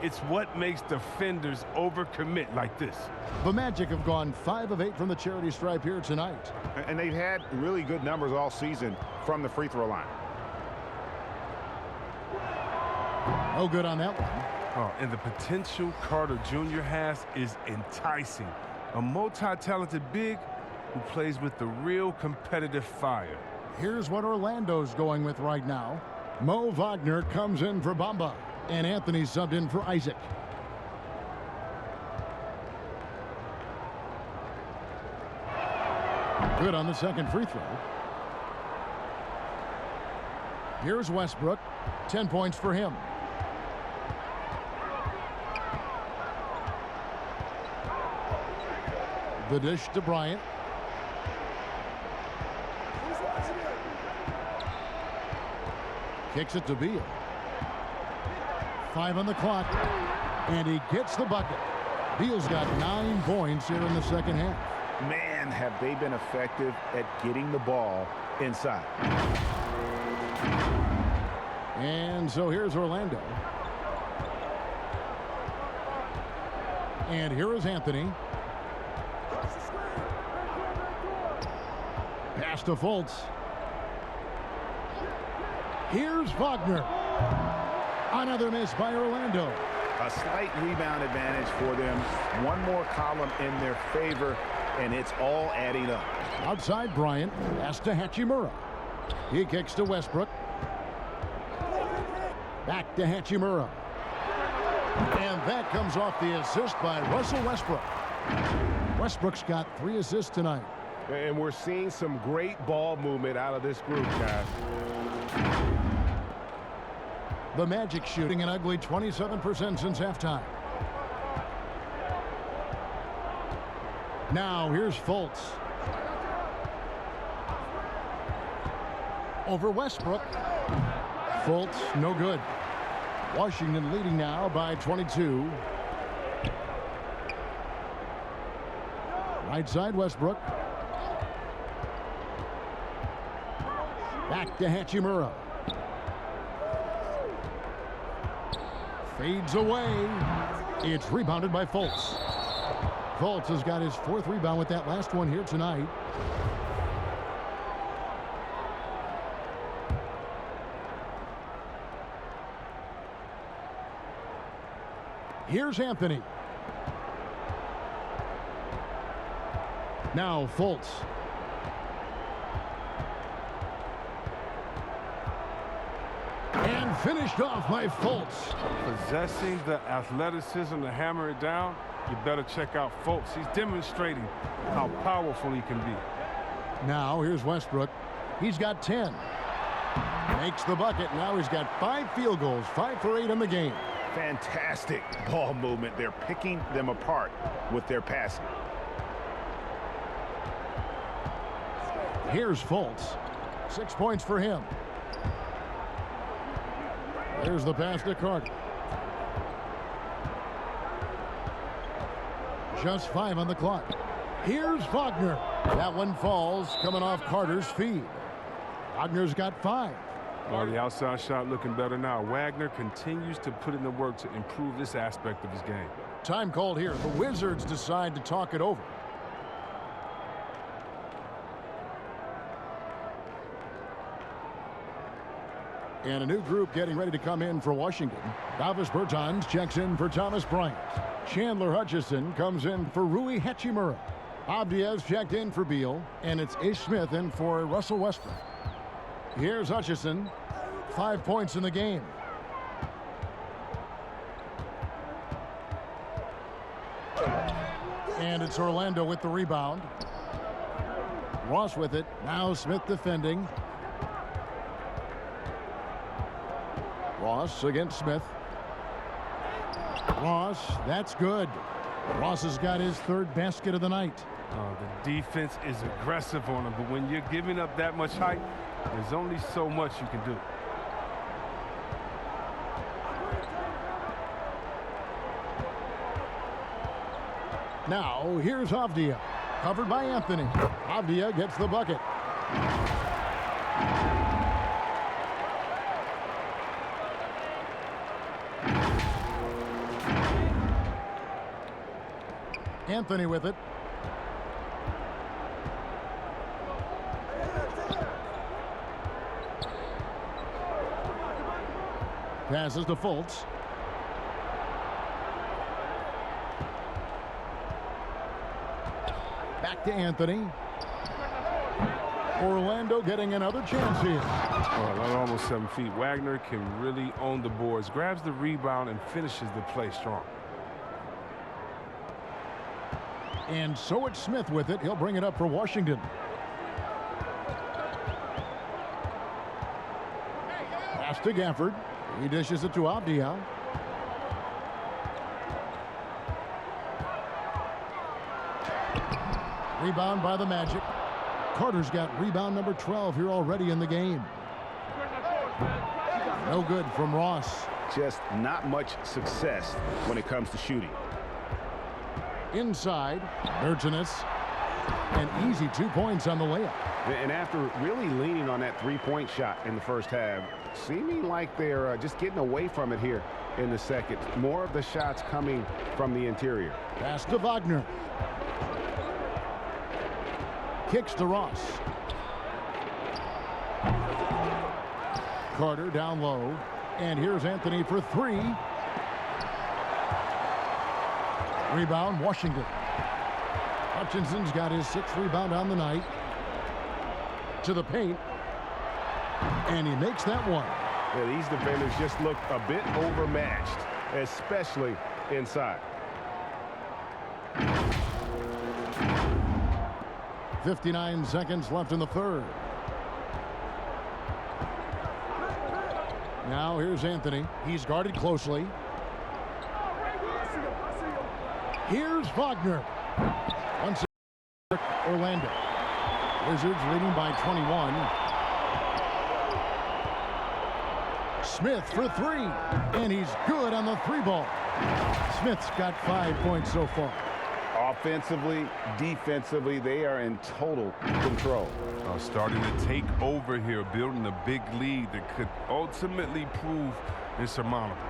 It's what makes defenders overcommit like this. The Magic have gone 5 of 8 from the charity stripe here tonight. And they've had really good numbers all season from the free throw line. No good on that one. Oh, and the potential Carter Jr. has is enticing. A multi-talented big who plays with the real competitive fire. Here's what Orlando's going with right now. Mo Wagner comes in for Bamba. And Anthony subbed in for Isaac. Good on the second free throw. Here's Westbrook. 10 points for him. The dish to Bryant. Kicks it to Beal. 5 on the clock, and he gets the bucket. Beal's got 9 points here in the second half. Man, have they been effective at getting the ball inside. And so here's Orlando. And here is Anthony. Pass to Fultz. Here's Wagner. Another miss by Orlando. A slight rebound advantage for them. One more column in their favor, and it's all adding up. Outside Bryant. Pass to Hachimura. He kicks to Westbrook. Back to Hachimura. And that comes off the assist by Russell Westbrook. Westbrook's got 3 assists tonight. And we're seeing some great ball movement out of this group, guys. The Magic shooting an ugly 27% since halftime. Now here's Fultz. Over Westbrook. Fultz, no good. Washington leading now by 22. Right side Westbrook. Back to Hachimura. Fades away. It's rebounded by Fultz. Fultz has got his 4th rebound with that last one here tonight. Here's Anthony. Now Fultz. And finished off by Fultz. Possessing the athleticism to hammer it down, you better check out Fultz. He's demonstrating how powerful he can be. Now here's Westbrook. He's got 10. Makes the bucket. Now he's got 5 field goals, 5 for 8 in the game. Fantastic ball movement. They're picking them apart with their passing. Here's Fultz. 6 points for him. There's the pass to Carter. Just 5 on the clock. Here's Wagner. That one falls, coming off Carter's feed. Wagner's got 5. Well, the outside shot looking better now. Wagner continues to put in the work to improve this aspect of his game. Time called here. The Wizards decide to talk it over. And a new group getting ready to come in for Washington. Davis Bertans checks in for Thomas Bryant. Chandler Hutchison comes in for Rui Hachimura. Abdia's checked in for Beal. And it's Ish Smith in for Russell Westbrook. Here's Hutchison. 5 points in the game. And it's Orlando with the rebound. Ross with it. Now Smith defending. Ross against Smith. Ross, that's good. Ross has got his 3rd basket of the night. The defense is aggressive on him, but when you're giving up that much height, there's only so much you can do. Now, here's Avdia. Covered by Anthony. Avdia gets the bucket. Anthony with it. Passes to Fultz. Back to Anthony. Orlando getting another chance here. Well, almost 7 feet. Wagner can really own the boards. Grabs the rebound and finishes the play strong. And so it's Smith with it. He'll bring it up for Washington. Pass to Gafford. He dishes it to Avdia. Rebound by the Magic. Carter's got rebound number 12 here already in the game. No good from Ross. Just not much success when it comes to shooting. Inside, Bertans. An easy 2 points on the layup. And after really leaning on that three-point shot in the first half, seeming like they're just getting away from it here in the second. More of the shots coming from the interior. Pass to Wagner. Kicks to Ross. Carter down low. And here's Anthony for three. Rebound, Washington. Hutchinson's got his 6th rebound on the night. To the paint. And he makes that one. Yeah, these defenders just look a bit overmatched, especially inside. 59 seconds left in the third. Now here's Anthony. He's guarded closely. Here's Wagner. Once Orlando. Wizards leading by 21. Smith for three. And he's good on the three ball. Smith's got 5 points so far. Offensively, defensively, they are in total control. Starting to take over here, building a big lead that could ultimately prove insurmountable.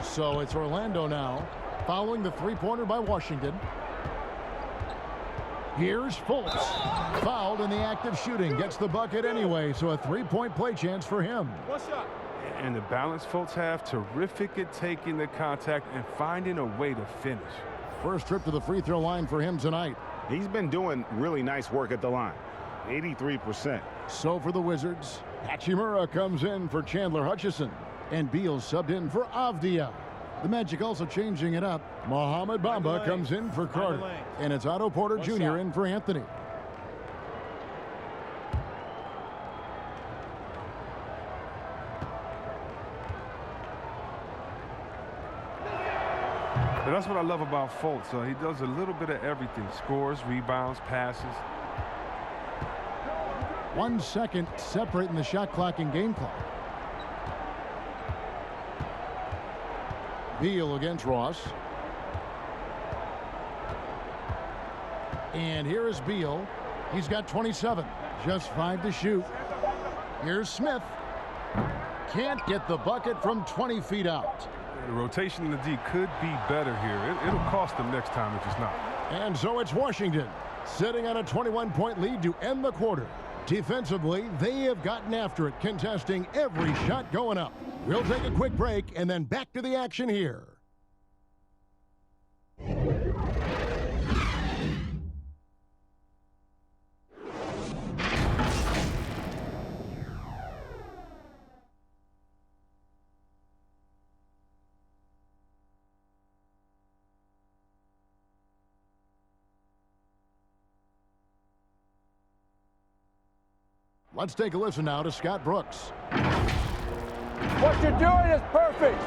So it's Orlando now, following the three-pointer by Washington. Here's Fultz. Fouled in the act of shooting. Gets the bucket anyway, so a three-point play chance for him. One shot. And the balance Fultz have, terrific at taking the contact and finding a way to finish. First trip to the free throw line for him tonight. He's been doing really nice work at the line. 83%. So for the Wizards, Hachimura comes in for Chandler Hutchison. And Beal subbed in for Avdia. The Magic also changing it up. Mohamed Bamba comes in for Carter. And it's Otto Porter Jr. in for Anthony. And that's what I love about Fultz. He does a little bit of everything. Scores, rebounds, passes. 1 second separating the shot clock and game clock. Beal against Ross. And here is Beal. He's got 27. Just 5 to shoot. Here's Smith. Can't get the bucket from 20 feet out. The rotation in the D could be better here. It'll cost them next time if it's not. And so it's Washington sitting on a 21-point lead to end the quarter. Defensively, they have gotten after it, contesting every shot going up. We'll take a quick break and then back to the action here. Let's take a listen now to Scott Brooks. What you're doing is perfect.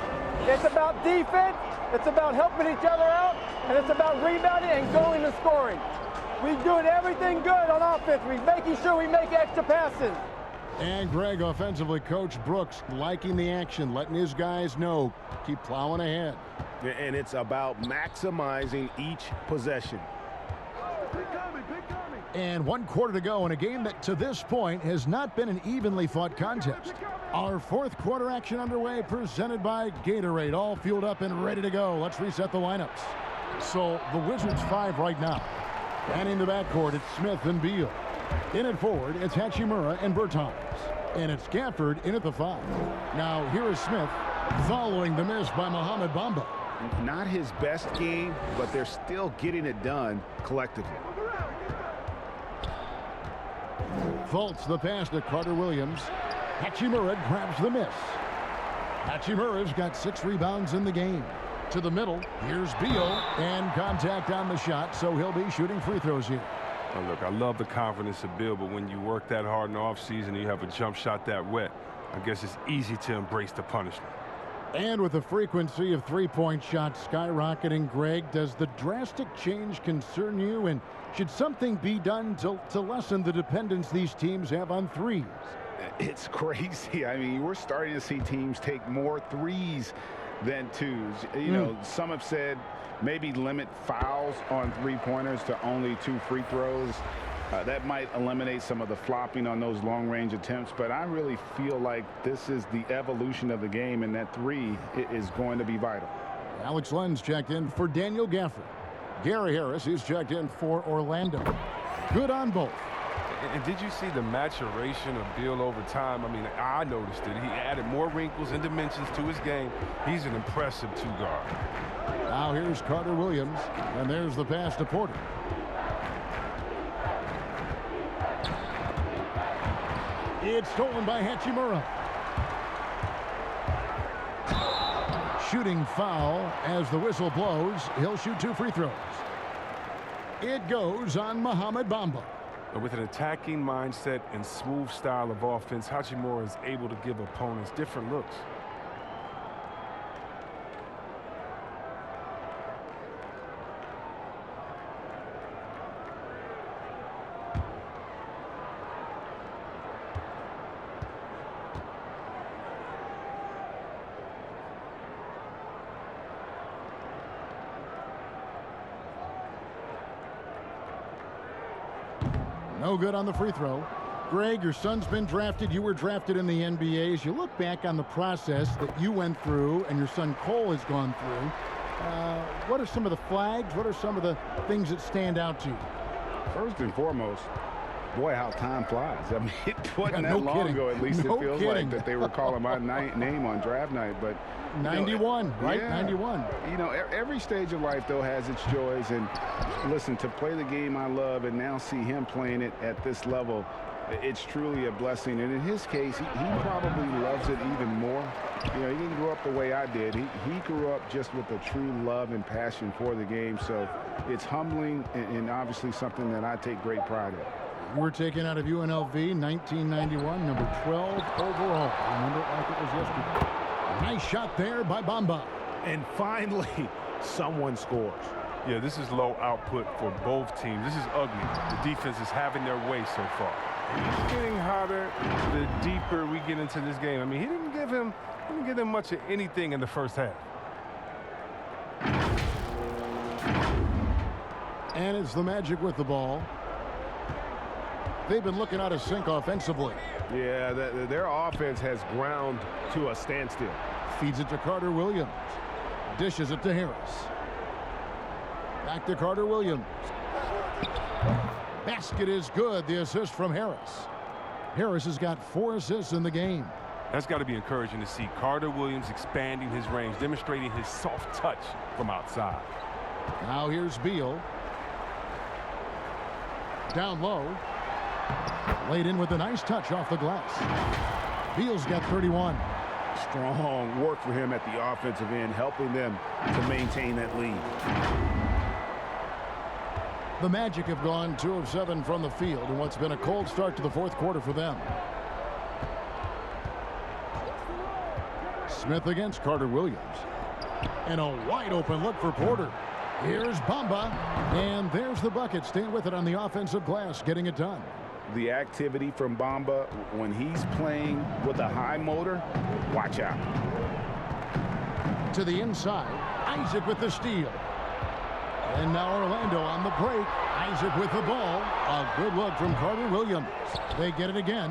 It's about defense, it's about helping each other out, and it's about rebounding and going and scoring. We're doing everything good on offense. We're making sure we make extra passes. And Greg, offensively, Coach Brooks liking the action, letting his guys know, keep plowing ahead. And it's about maximizing each possession. And 1 quarter to go in a game that to this point has not been an evenly fought contest. Our 4th quarter action underway, presented by Gatorade, all fueled up and ready to go. Let's reset the lineups. So the Wizards 5 right now. And in the backcourt, it's Smith and Beal. In at forward, it's Hachimura and Bertans. And it's Gafford in at the 5. Now here is Smith following the miss by Mohamed Bamba. Not his best game, but they're still getting it done collectively. Fultz the pass to Carter Williams. Hachimura grabs the miss. Hachimura's got 6 rebounds in the game. To the middle, here's Beal, and contact on the shot, so he'll be shooting free throws here. Oh, look, I love the confidence of Beal, but when you work that hard in the offseason and you have a jump shot that wet, I guess it's easy to embrace the punishment. And with the frequency of three-point shots skyrocketing, Greg, does the drastic change concern you? And should something be done to lessen the dependence these teams have on threes? It's crazy. I mean, we're starting to see teams take more threes than twos. You know, some have said maybe limit fouls on three-pointers to only 2 free throws. That might eliminate some of the flopping on those long-range attempts, but I really feel like this is the evolution of the game, and that 3 is going to be vital. Alex Lenz checked in for Daniel Gafford. Gary Harris is checked in for Orlando. Good on both. And did you see the maturation of Beal over time? I mean, I noticed it. He added more wrinkles and dimensions to his game. He's an impressive 2-guard. Now here's Carter Williams, and there's the pass to Porter. It's stolen by Hachimura. Shooting foul as the whistle blows. He'll shoot 2 free throws. It goes on Mohamed Bamba. And with an attacking mindset and smooth style of offense, Hachimura is able to give opponents different looks. No good on the free throw. Greg, your son's been drafted. You were drafted in the NBA. As you look back on the process that you went through and your son Cole has gone through, what are some of the flags? What are some of the things that stand out to you? First and foremost, boy, how time flies. I mean, it wasn't no that long kidding. ago, at least No it feels kidding. like, that they were calling my name on draft night. But 91, right? Yeah. 91. You know, every stage of life, though, has its joys. And listen, to play the game I love and now see him playing it at this level, it's truly a blessing. And in his case, he probably loves it even more. You know, he didn't grow up the way I did. He grew up just with a true love and passion for the game. So it's humbling and obviously something that I take great pride in. We're taken out of UNLV, 1991, number 12 overall. Remember it like it was yesterday. Nice shot there by Bamba. And finally, someone scores. Yeah, this is low output for both teams. This is ugly. The defense is having their way so far. It's getting hotter the deeper we get into this game. I mean, he didn't give him much of anything in the first half. And it's the Magic with the ball. They've been looking out of sync offensively. Yeah, their offense has ground to a standstill. Feeds it to Carter Williams. Dishes it to Harris. Back to Carter Williams. Basket is good. The assist from Harris. Harris has got 4 assists in the game. That's got to be encouraging to see. Carter Williams expanding his range, demonstrating his soft touch from outside. Now here's Beal. Down low. Laid in with a nice touch off the glass. Beal's got 31. Strong work for him at the offensive end, helping them to maintain that lead. The Magic have gone 2 of 7 from the field in what's been a cold start to the 4th quarter for them. Smith against Carter Williams. And a wide open look for Porter. Here's Bamba. And there's the bucket. Staying with it on the offensive glass, getting it done. The activity from Bamba when he's playing with a high motor, watch out. To the inside, Isaac with the steal. And now Orlando on the break. Isaac with the ball. A good look from Carter Williams. They get it again.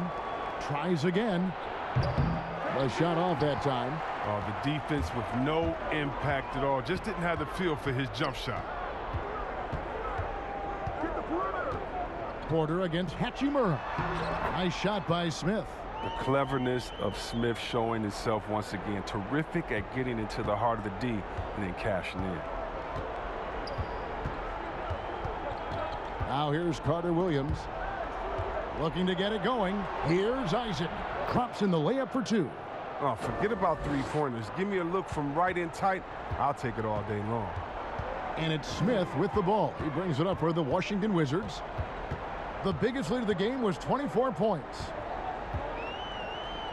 Tries again. A shot off that time. Oh, the defense with no impact at all. Just didn't have the feel for his jump shot. Porter against Hachimura. Nice shot by Smith. The cleverness of Smith showing itself once again. Terrific at getting into the heart of the D and then cashing in. Now here's Carter Williams. Looking to get it going. Here's Isaac. Drops in the layup for 2. Oh, forget about 3-pointers. Give me a look from right in tight. I'll take it all day long. And it's Smith with the ball. He brings it up for the Washington Wizards. The biggest lead of the game was 24 points.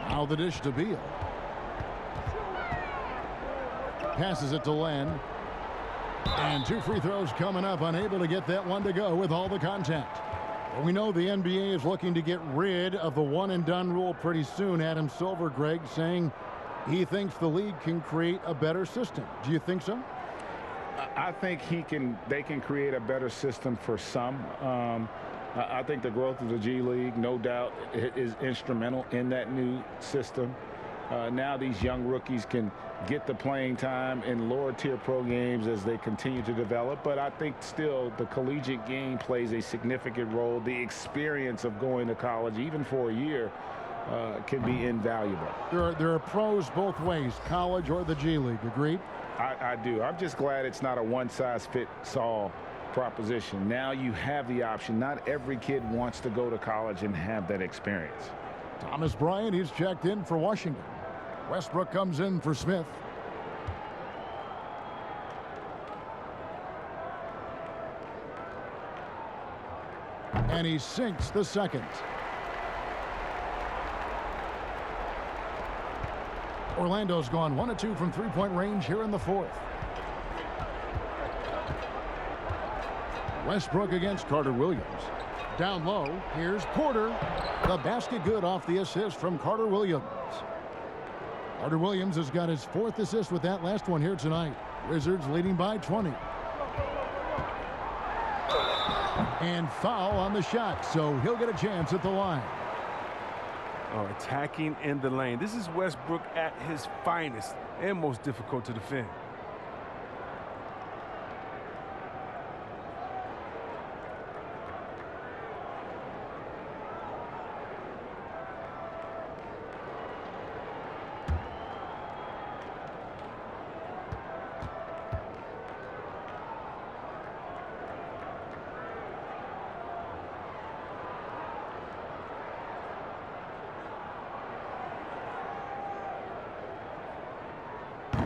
Now the dish to Beal. Passes it to Len. And 2 free throws coming up. Unable to get that one to go with all the contact. Well, we know the NBA is looking to get rid of the one-and-done rule pretty soon. Adam Silver, Greg, saying he thinks the league can create a better system. Do you think so? I think they can create a better system for some. I think the growth of the G League, no doubt, is instrumental in that new system. Now these young rookies can get the playing time in lower tier pro games as they continue to develop. But I think still the collegiate game plays a significant role. The experience of going to college, even for a year, can be invaluable. There are pros both ways, college or the G League. Agreed? I do. I'm just glad it's not a one-size-fits-all proposition. Now you have the option. Not every kid wants to go to college and have that experience. Thomas Bryant, he's checked in for Washington. Westbrook comes in for Smith. And he sinks the second. Orlando's gone 1 of 2 from three-point range here in the fourth. Westbrook against Carter Williams. Down low, here's Porter. The basket good off the assist from Carter Williams. Carter Williams has got his 4th assist with that last one here tonight. Wizards leading by 20. And foul on the shot, so he'll get a chance at the line. Attacking in the lane. This is Westbrook at his finest and most difficult to defend.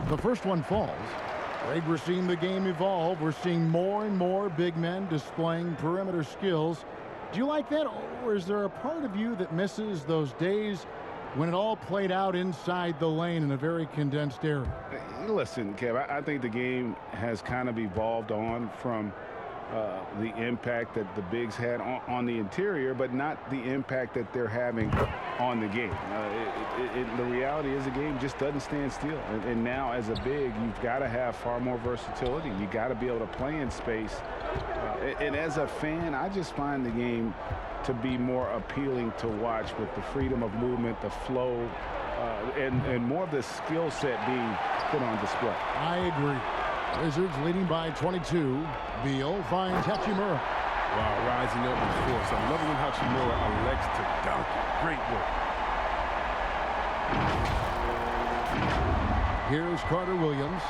The first one falls. Greg, we're seeing the game evolve. We're seeing more and more big men displaying perimeter skills. Do you like that, or is there a part of you that misses those days when it all played out inside the lane in a very condensed area? Listen, Kev, I think the game has kind of evolved on from the impact that the bigs had on the interior, but not the impact that they're having on the game. The reality is the game just doesn't stand still. And now as a big, you've got to have far more versatility. You got to be able to play in space. And as a fan, I just find the game to be more appealing to watch with the freedom of movement, the flow, and more of the skill set being put on display. I agree. Wizards leading by 22. Beal finds Hachimura. Wow, rising up with force. I love when Hachimura elects to dunk. Great work. Here's Carter Williams.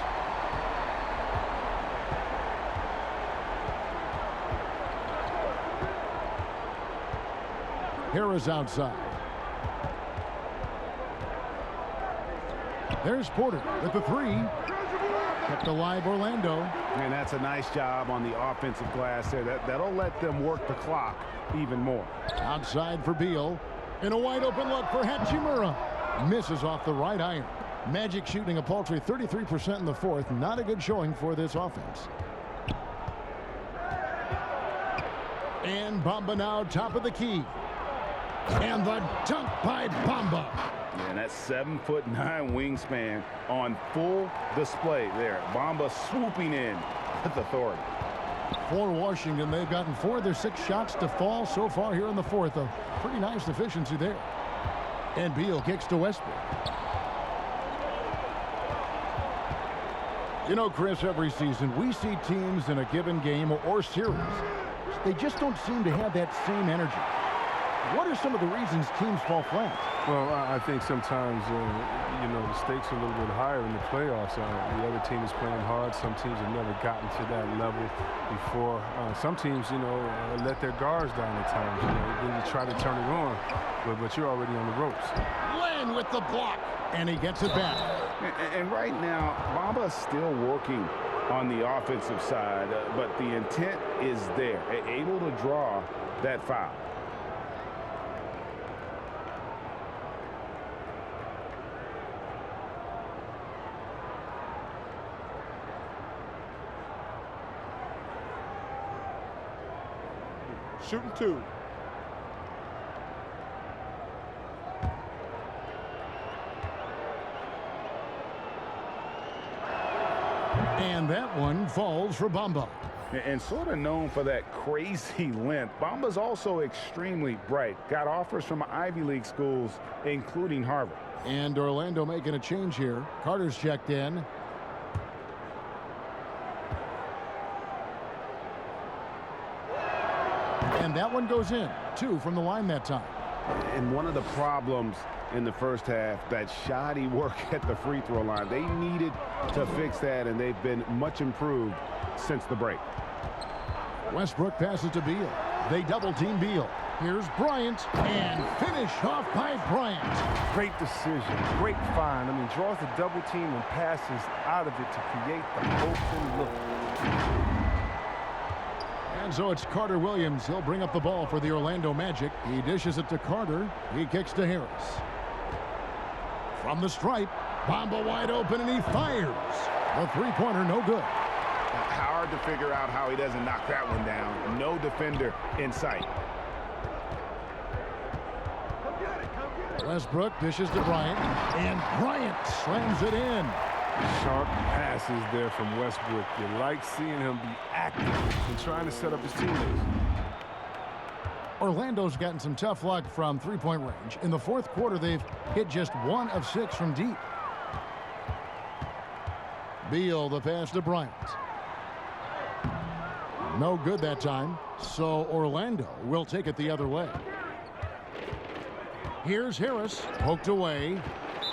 Harris outside. There's Porter with the 3. Kept alive Orlando. And that's a nice job on the offensive glass there. That'll let them work the clock even more. Outside for Beal. And a wide open look for Hachimura. Misses off the right iron. Magic shooting a paltry 33% in the fourth. Not a good showing for this offense. And Bamba now top of the key. And the dunk by Bamba. And that 7'9" wingspan on full display there. Bamba swooping in with authority. For Washington, they've gotten 4 of their 6 shots to fall so far here in the fourth. A pretty nice efficiency there. And Beal kicks to Westbrook. You know, Chris, every season we see teams in a given game or series. They just don't seem to have that same energy. What are some of the reasons teams fall flat? Well, I think sometimes, you know, the stakes are a little bit higher in the playoffs. The other team is playing hard. Some teams have never gotten to that level before. Some teams, you know, let their guards down at times. You know, then you try to turn it on, but you're already on the ropes. Len with the block, and he gets it back. And right now, Bamba's still working on the offensive side, but the intent is there, able to draw that foul. Shooting 2. And that one falls for Bamba. and sort of known for that crazy length. Bamba's also extremely bright. Got offers from Ivy League schools, including Harvard. And Orlando making a change here. Carter's checked in. And that one goes in. 2 from the line that time. And one of the problems in the first half, that shoddy work at the free throw line. They needed to fix that, and they've been much improved since the break. Westbrook passes to Beal. They double team Beal. Here's Bryant, and finish off by Bryant. Great decision, great find. I mean, draws the double team and passes out of it to create the open look. And so it's Carter Williams. He'll bring up the ball for the Orlando Magic. He dishes it to Carter. He kicks to Harris. From the stripe, Bamba wide open, and he fires. The three-pointer no good. Hard to figure out how he doesn't knock that one down. No defender in sight. Westbrook dishes to Bryant, and Bryant slams it in. Sharp passes there from Westbrook. You like seeing him be active and trying to set up his teammates. Orlando's gotten some tough luck from three-point range. In the fourth quarter, they've hit just 1 of 6 from deep. Beal, the pass to Bryant. No good that time, so Orlando will take it the other way. Here's Harris, poked away,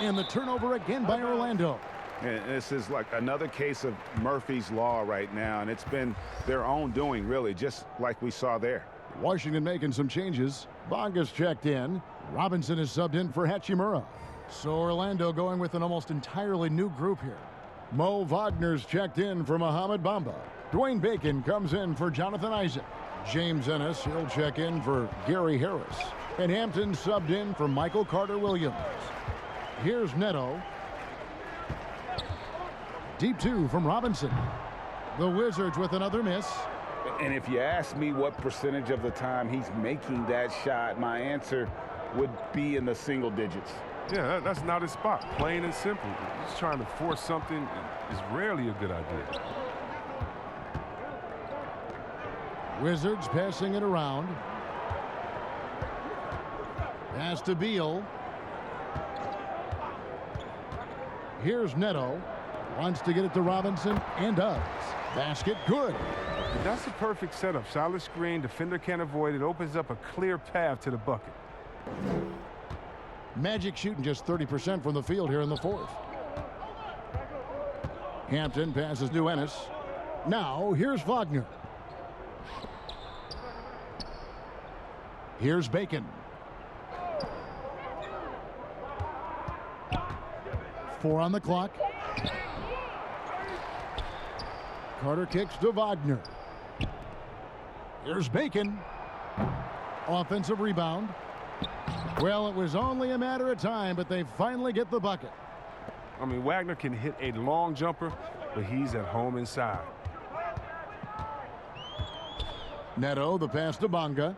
and the turnover again by Orlando. And this is like another case of Murphy's Law right now, and it's been their own doing, really, just like we saw there. Washington making some changes. Bonga's checked in. Robinson is subbed in for Hachimura. So Orlando going with an almost entirely new group here. Mo Wagner's checked in for Mohamed Bamba. Dwayne Bacon comes in for Jonathan Isaac. James Ennis, he'll check in for Gary Harris. And Hampton subbed in for Michael Carter Williams. Here's Neto. Deep 2 from Robinson. The Wizards with another miss. And if you ask me what percentage of the time he's making that shot, my answer would be in the single digits. Yeah, that's not his spot. Plain and simple. Just trying to force something is rarely a good idea. Wizards passing it around. Pass to Beal. Here's Neto. Wants to get it to Robinson and does. Basket good. That's a perfect setup. Solid screen. Defender can't avoid it. Opens up a clear path to the bucket. Magic shooting just 30% from the field here in the fourth. Hampton passes to Ennis. Now here's Wagner. Here's Bacon. 4 on the clock. Carter kicks to Wagner. Here's Bacon. Offensive rebound. Well, it was only a matter of time, but they finally get the bucket. I mean, Wagner can hit a long jumper, but he's at home inside. Neto, the pass to Bonga.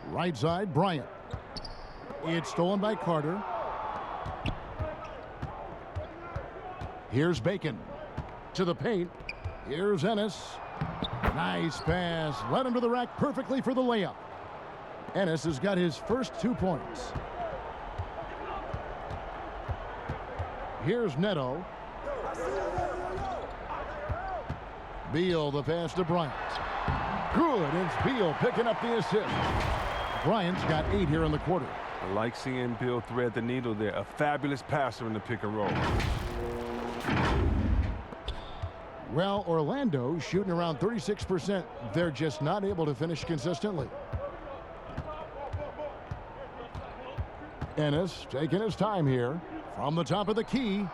Right side, Bryant. It's stolen by Carter. Here's Bacon. To the paint. Here's Ennis. Nice pass. Led him to the rack perfectly for the layup. Ennis has got his first 2 points. Here's Neto. Beal, the pass to Bryant. Good. It's Beal picking up the assist. Bryant's got 8 here in the quarter. I like seeing Beal thread the needle there. A fabulous passer in the pick and roll. Well, Orlando shooting around 36%. They're just not able to finish consistently. Ennis taking his time here. From the top of the key.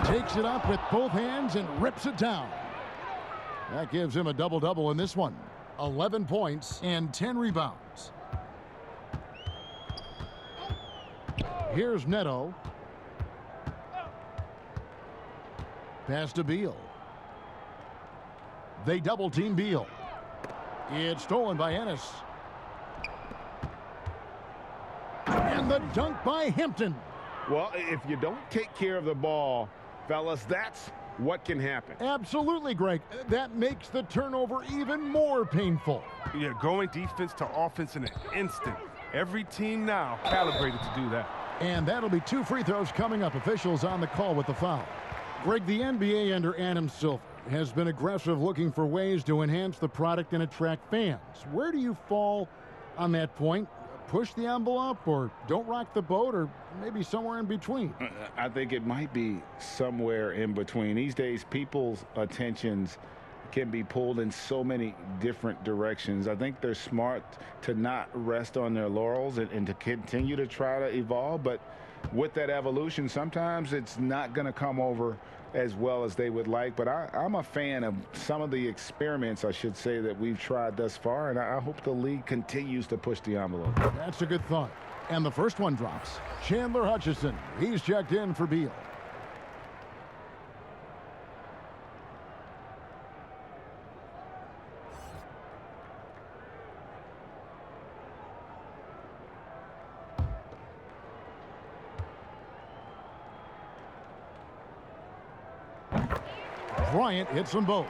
Takes it up with both hands and rips it down. That gives him a double-double in this one. 11 points and 10 rebounds. Here's Neto. Pass to Beal. They double-team Beal. It's stolen by Ennis. And the dunk by Hampton. Well, if you don't take care of the ball, Fellas, that's what can happen. Absolutely, Greg. That makes the turnover even more painful. Yeah, going defense to offense in an instant. Every team now calibrated to do that. And that'll be 2 free throws coming up. Officials on the call with the foul. Greg, the NBA under Adam Silver has been aggressive, looking for ways to enhance the product and attract fans. Where do you fall on that point? Push the envelope, or don't rock the boat, or maybe somewhere in between? I think it might be somewhere in between. These days, people's attentions can be pulled in so many different directions. I think they're smart to not rest on their laurels and to continue to try to evolve. But with that evolution, sometimes it's not going to come over as well as they would like. But I'm a fan of some of the experiments, I should say, that we've tried thus far, and I hope the league continues to push the envelope. That's a good thought. And the first one drops. Chandler Hutchison. He's checked in for Beal. Bryant hits them both.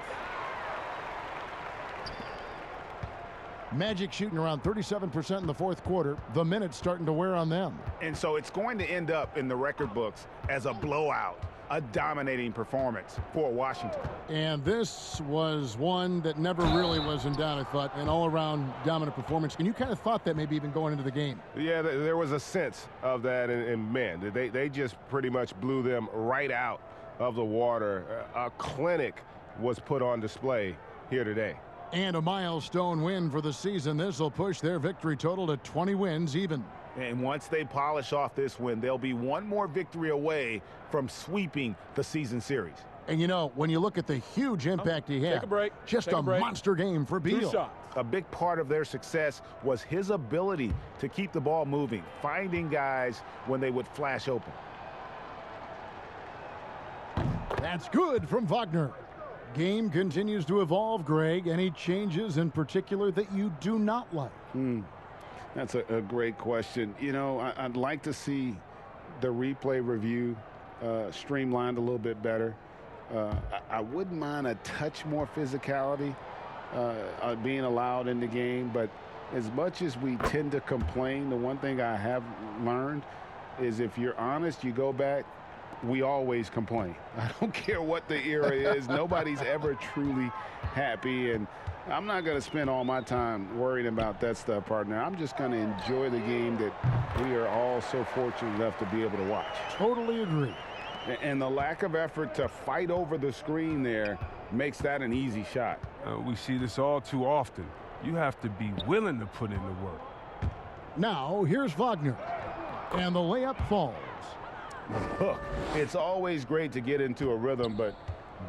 Magic shooting around 37% in the fourth quarter. The minutes starting to wear on them. And so it's going to end up in the record books as a blowout, a dominating performance for Washington. And this was one that never really was in doubt, I thought, an all-around dominant performance. And you kind of thought that maybe even going into the game. Yeah, there was a sense of that, and man, they just pretty much blew them right out of the water. A clinic was put on display here today. And a milestone win for the season. This will push their victory total to 20 wins even. And once they polish off this win, they'll be one more victory away from sweeping the season series. And, you know, when you look at the huge impact he had, Take a break. just a monster game for Beal. 2 shots. A big part of their success was his ability to keep the ball moving, finding guys when they would flash open. That's good from Wagner. Game continues to evolve, Greg. Any changes in particular that you do not like? That's a great question. You know, I'd like to see the replay review streamlined a little bit better. I wouldn't mind a touch more physicality being allowed in the game, but as much as we tend to complain, the one thing I have learned is if you're honest, you go back, we always complain. I don't care what the era is. Nobody's ever truly happy, and I'm not going to spend all my time worrying about that stuff, partner. I'm just going to enjoy the game that we are all so fortunate enough to be able to watch. Totally agree. And the lack of effort to fight over the screen there makes that an easy shot. We see this all too often. You have to be willing to put in the work. Now, here's Wagner. And the layup falls. Look, it's always great to get into a rhythm, but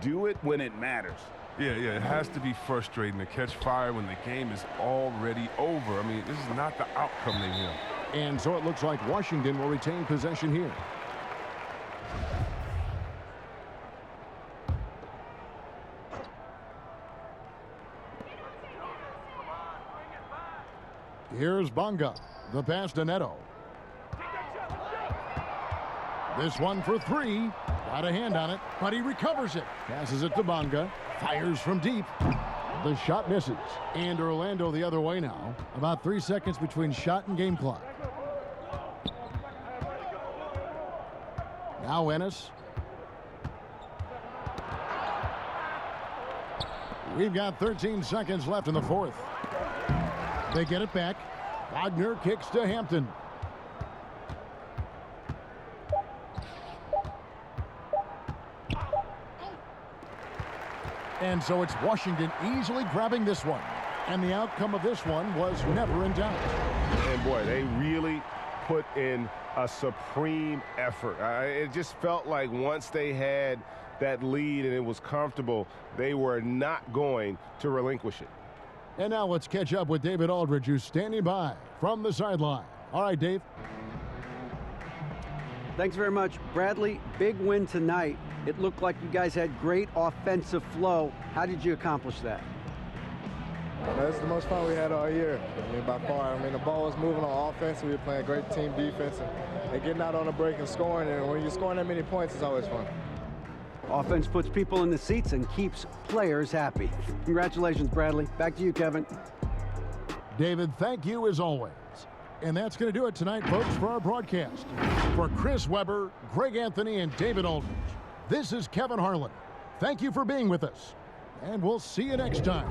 do it when it matters. Yeah, it has to be frustrating to catch fire when the game is already over. I mean, this is not the outcome they want. And so it looks like Washington will retain possession here. Here's Bonga. The pass to Neto. This one for 3. Got a hand on it, but he recovers it. Passes it to Bonga. Fires from deep. The shot misses. And Orlando the other way now. About 3 seconds between shot and game clock. Now Ennis. We've got 13 seconds left in the fourth. They get it back. Wagner kicks to Hampton. And so it's Washington easily grabbing this one. And the outcome of this one was never in doubt. And boy, they really put in a supreme effort. It just felt like once they had that lead and it was comfortable, they were not going to relinquish it. And now let's catch up with David Aldridge, who's standing by from the sideline. All right, Dave. Thanks very much, Bradley. Big win tonight. It looked like you guys had great offensive flow. How did you accomplish that? That's the most fun we had all year. I mean, by far. I mean, the ball was moving on offense. We were playing great team defense and getting out on a break and scoring. And when you're scoring that many points, it's always fun. Offense puts people in the seats and keeps players happy. Congratulations, Bradley. Back to you, Kevin. David, thank you as always. And that's going to do it tonight, folks, for our broadcast. For Chris Webber, Greg Anthony, and David Aldridge, this is Kevin Harlan. Thank you for being with us, and we'll see you next time.